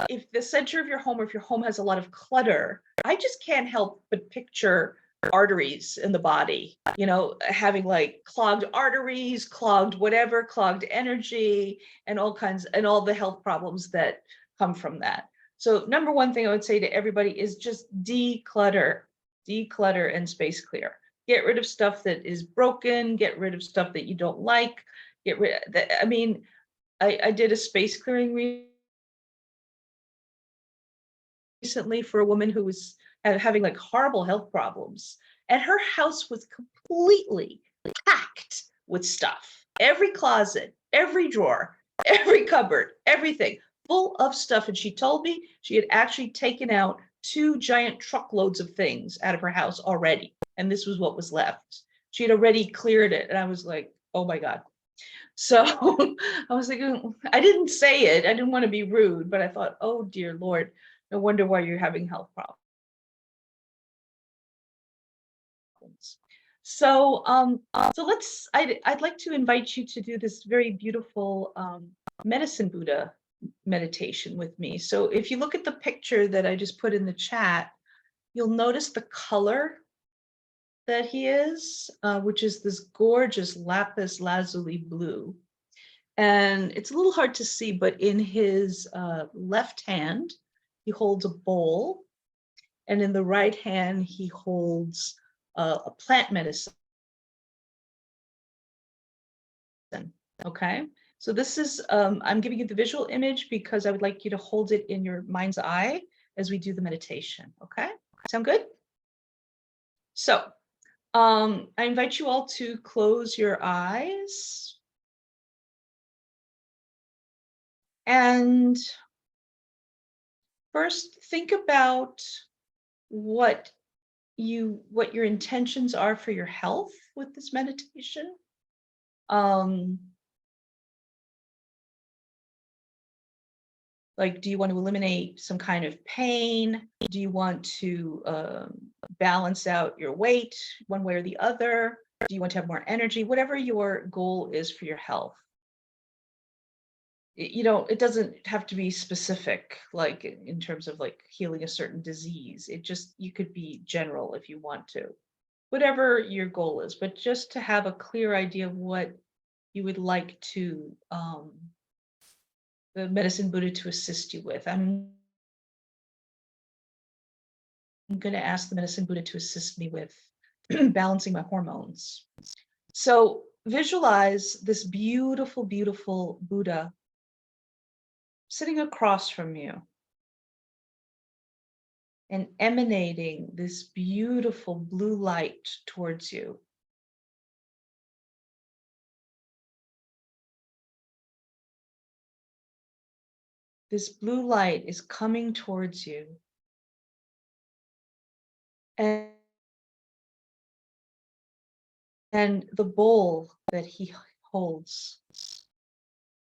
if the center of your home, or if your home has a lot of clutter, I just can't help but picture arteries in the body, having like clogged arteries, clogged whatever, clogged energy, and all the health problems that come from that. So number one thing I would say to everybody is just declutter and space clear. Get rid of stuff that is broken, get rid of stuff that you don't like, get rid of that. I mean, I did a space clearing recently for a woman who was having like horrible health problems. And her house was completely packed with stuff. Every closet, every drawer, every cupboard, everything full of stuff. And she told me she had actually taken out 2 giant truckloads of things out of her house already. And this was what was left. She had already cleared it. And I was like, oh my God. So I was like, I didn't say it. I didn't want to be rude, but I thought, oh dear Lord, no wonder why you're having health problems. So, I'd like to invite you to do this very beautiful medicine Buddha meditation with me. So if you look at the picture that I just put in the chat, you'll notice the color that he is, which is this gorgeous lapis lazuli blue. And it's a little hard to see, but in his left hand, he holds a bowl. And in the right hand, he holds a plant medicine. Okay, so this is, I'm giving you the visual image because I would like you to hold it in your mind's eye as we do the meditation. Okay, sound good? So I invite you all to close your eyes. And first, think about what your intentions are for your health with this meditation. Like, do you want to eliminate some kind of pain? Do you want to balance out your weight one way or the other? Do you want to have more energy? Whatever your goal is for your health. It doesn't have to be specific, like in terms of like healing a certain disease. You could be general if you want to, whatever your goal is, but just to have a clear idea of what you would like to the medicine Buddha to assist you with. I'm going to ask the medicine Buddha to assist me with balancing my hormones. So visualize this beautiful, beautiful Buddha sitting across from you and emanating this beautiful blue light towards you. This blue light is coming towards you. And the bowl that he holds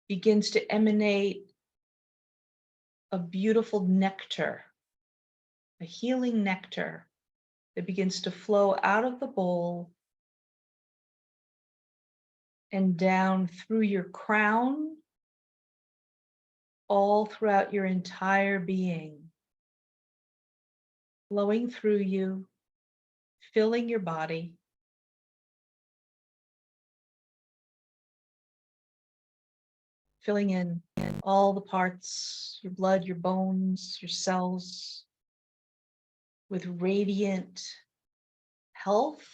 begins to emanate a beautiful nectar, a healing nectar that begins to flow out of the bowl and down through your crown, all throughout your entire being, flowing through you, filling your body. Filling in all the parts, your blood, your bones, your cells, with radiant health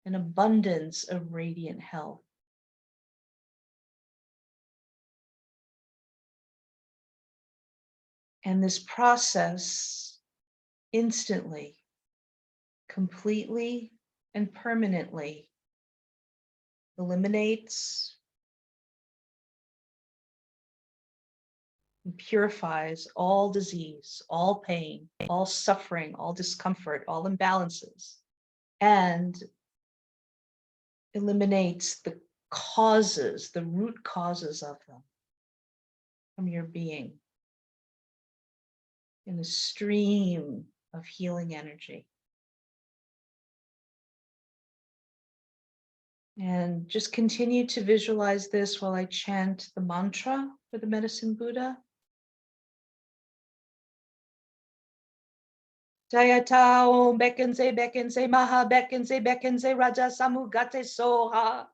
and abundance of radiant health. And this process instantly, completely, and permanently eliminates and purifies all disease, all pain, all suffering, all discomfort, all imbalances, and eliminates the causes, the root causes of them from your being in a stream of healing energy. And just continue to visualize this while I chant the mantra for the medicine Buddha. Jayata Om Bekense Maha Bekense Raja Samugate Soha.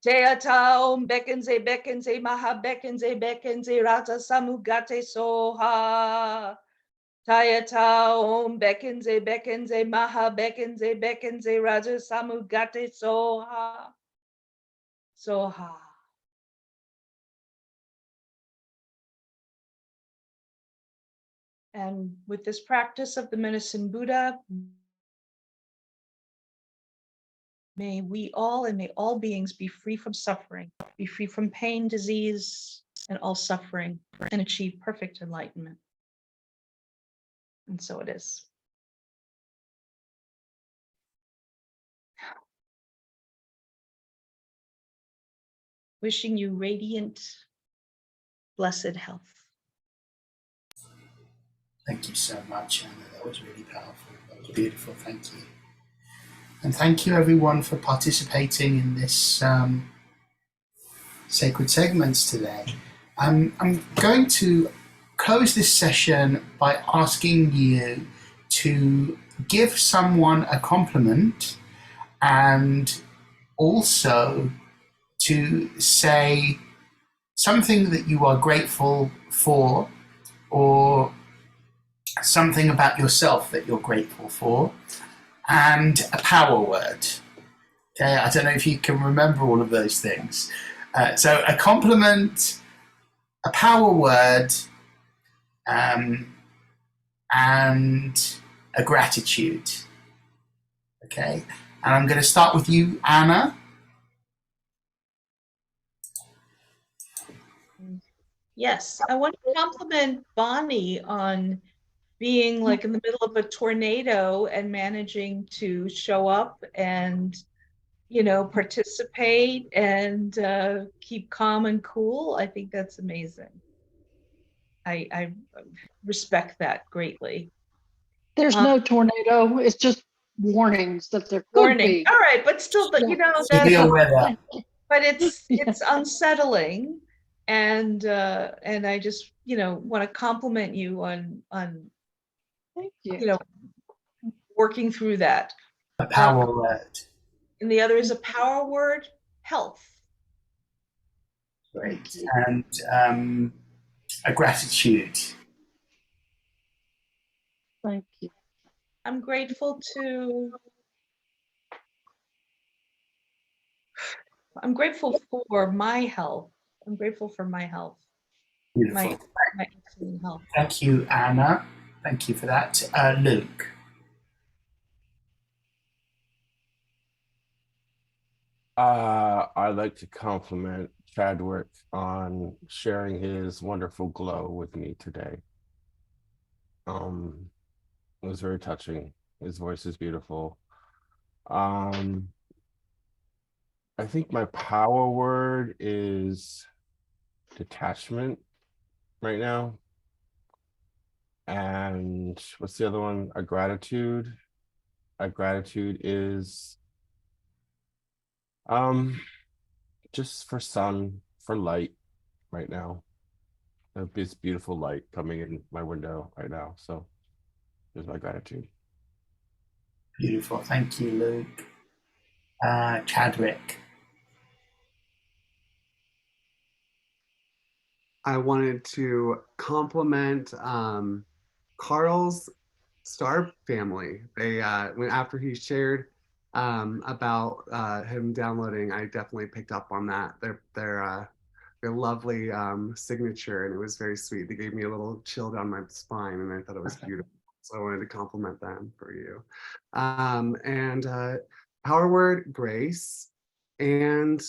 Jayata Om Bekense Maha Bekense Raja Samugate Soha. Jayata Om Bekense Maha Bekense Raja Samugate Soha. Soha. And with this practice of the medicine Buddha, may we all and may all beings be free from suffering, be free from pain, disease, and all suffering, and achieve perfect enlightenment. And so it is. Wishing you radiant, blessed health. Thank you so much, Anna. That was really powerful. That was beautiful. Thank you. And thank you, everyone, for participating in this sacred segments today. I'm going to close this session by asking you to give someone a compliment and also to say something that you are grateful for, or something about yourself that you're grateful for, and a power word. Okay, I don't know if you can remember all of those things. So a compliment, a power word, and a gratitude. Okay, and I'm going to start with you, Anna. Yes, I want to compliment Bonnie on being like in the middle of a tornado and managing to show up and, you know, participate and keep calm and cool. I think that's amazing. I respect that greatly. There's no tornado. It's just warnings that there could Warning. be. All right, but still, you know, Severe weather. but it's unsettling, and I just, you know, want to compliment you on Thank you. you know, working through that. A power word. And the other is a power word, health. Great. And a gratitude. Thank you. I'm grateful for my health. I'm grateful for my health. Beautiful. My excellent health. Thank you, Anna. Thank you for that. Luke. I'd like to compliment Chadwick on sharing his wonderful glow with me today. It was very touching. His voice is beautiful. I think my power word is detachment right now. And what's the other one? A gratitude. A gratitude is just for sun, for light right now. This beautiful light coming in my window right now. So there's my gratitude. Beautiful. Thank you, Luke. Chadwick. I wanted to compliment Carl's Star family. They when after he shared about him downloading, I definitely picked up on that. Their lovely signature, and it was very sweet. They gave me a little chill down my spine, and I thought it was beautiful. So I wanted to compliment them for you. And power word, grace. And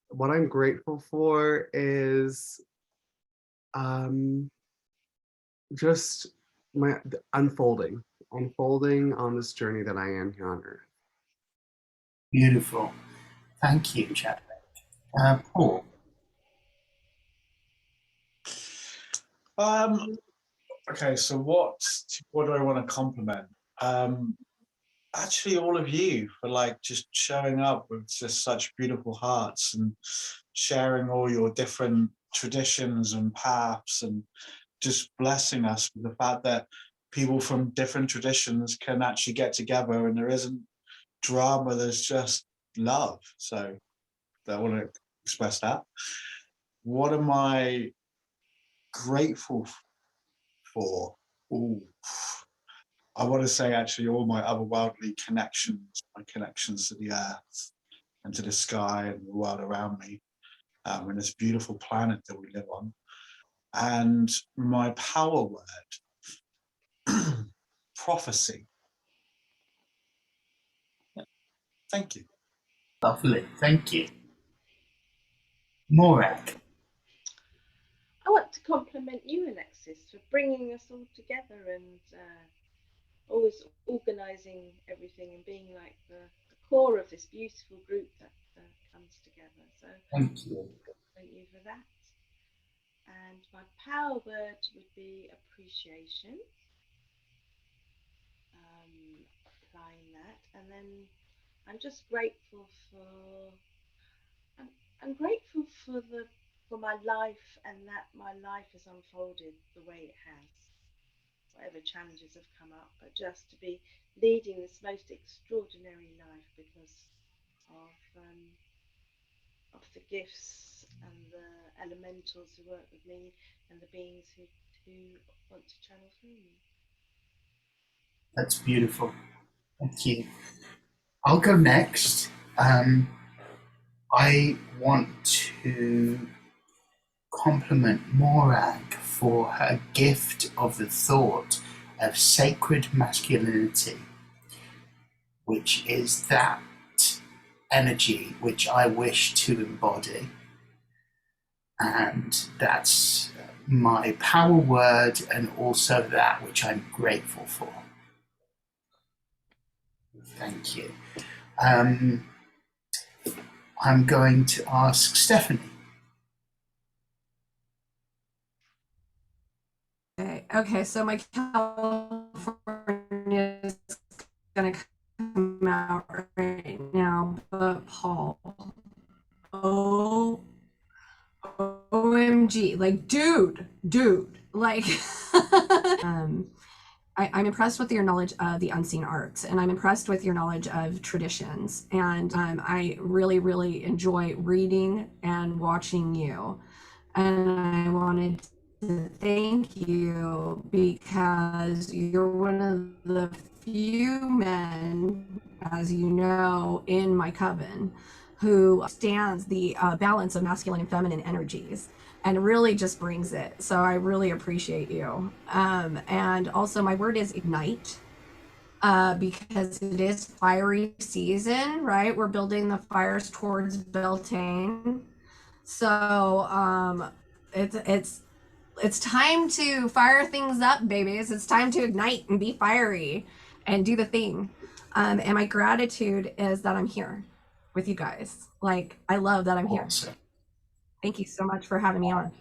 what I'm grateful for is just my unfolding on this journey that I am here on Earth. Beautiful. Thank you, Chadwick. Paul. Okay, so what do I want to compliment? Actually, all of you for like just showing up with just such beautiful hearts and sharing all your different traditions and paths, and just blessing us with the fact that people from different traditions can actually get together and there isn't drama, there's just love. So I want to express that. What am I grateful for? Ooh. I want to say actually all my otherworldly connections, my connections to the earth and to the sky and the world around me, and this beautiful planet that we live on. And my power word, prophecy. Thank you. Lovely, thank you. Morag. I want to compliment you, Alexis, for bringing us all together and always organising everything and being like the core of this beautiful group that comes together. So Thank you. thank you for that. And my power word would be appreciation. Applying that, and then I'm just grateful for. I'm grateful for my life and that my life has unfolded the way it has. Whatever challenges have come up, but just to be leading this most extraordinary life because of the gifts and the elementals who work with me and the beings who want to channel through me. That's beautiful. Thank you. I'll go next. I want to compliment Morag for her gift of the thought of sacred masculinity, which is that energy which I wish to embody. And that's my power word, and also that which I'm grateful for. Thank you. I'm going to ask Stephanie. Okay, so my California is gonna come out right now, but Paul, OMG, like, dude, like, I'm impressed with your knowledge of the unseen arts, and I'm impressed with your knowledge of traditions, and I really, really enjoy reading and watching you, and I wanted to thank you because you're one of the few men, as you know, in my coven who stands the balance of masculine and feminine energies and really just brings it. So I really appreciate you. And also my word is ignite, because it is fiery season, right? We're building the fires towards Beltane. So it's time to fire things up, babies. It's time to ignite and be fiery and do the thing. And my gratitude is that I'm here with you guys. Like, I love that I'm here. Awesome. Thank you so much for having me on.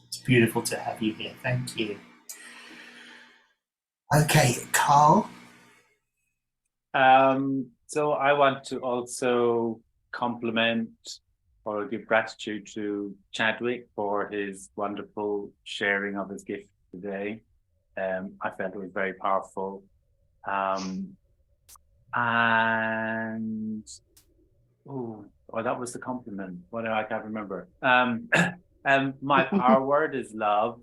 It's beautiful to have you here. Thank you. Okay, Carl. So I want to also compliment or give gratitude to Chadwick for his wonderful sharing of his gift today. I felt it was very powerful. And that was the compliment. What I can't remember. My power word is love.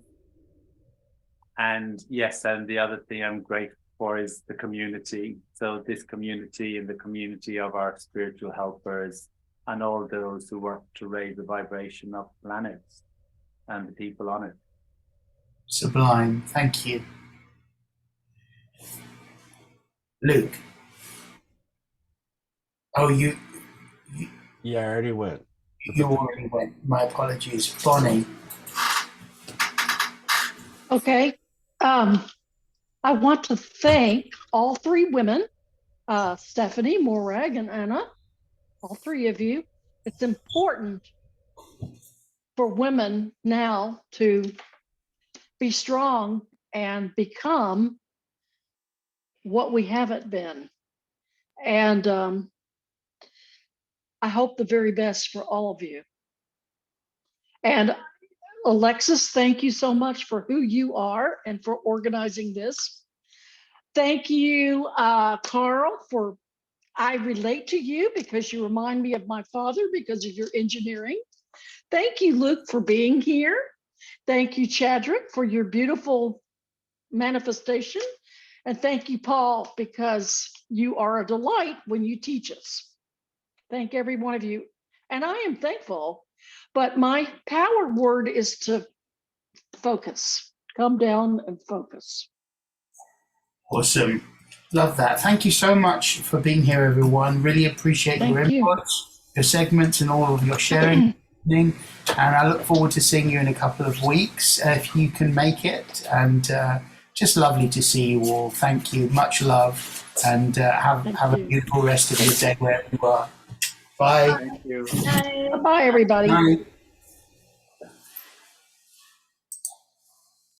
And yes, and the other thing I'm grateful for is the community. So this community and the community of our spiritual helpers and all those who work to raise the vibration of planets and the people on it. Sublime. Thank you. Luke. Oh, you Yeah, I already went. you already went. My apologies. Bonnie. Okay. I want to thank all three women, Stephanie, Morag, and Anna, all three of you. It's important for women now to be strong and become what we haven't been. And I hope the very best for all of you. And Alexis, thank you so much for who you are and for organizing this. Thank you, Carl, for I relate to you because you remind me of my father because of your engineering. Thank you, Luke, for being here. Thank you, Chadwick, for your beautiful manifestation. And thank you, Paul, because you are a delight when you teach us. Thank every one of you. And I am thankful, but my power word is to focus. Come down and focus. Awesome. Love that. Thank you so much for being here, everyone. Really appreciate your Thank you. inputs, your segments, and all of your sharing. And I look forward to seeing you in a couple of weeks if you can make it. And just lovely to see you all. Thank you. Much love. And have a beautiful rest of your day wherever you are. Bye. Thank you. Bye. Bye, everybody. Bye.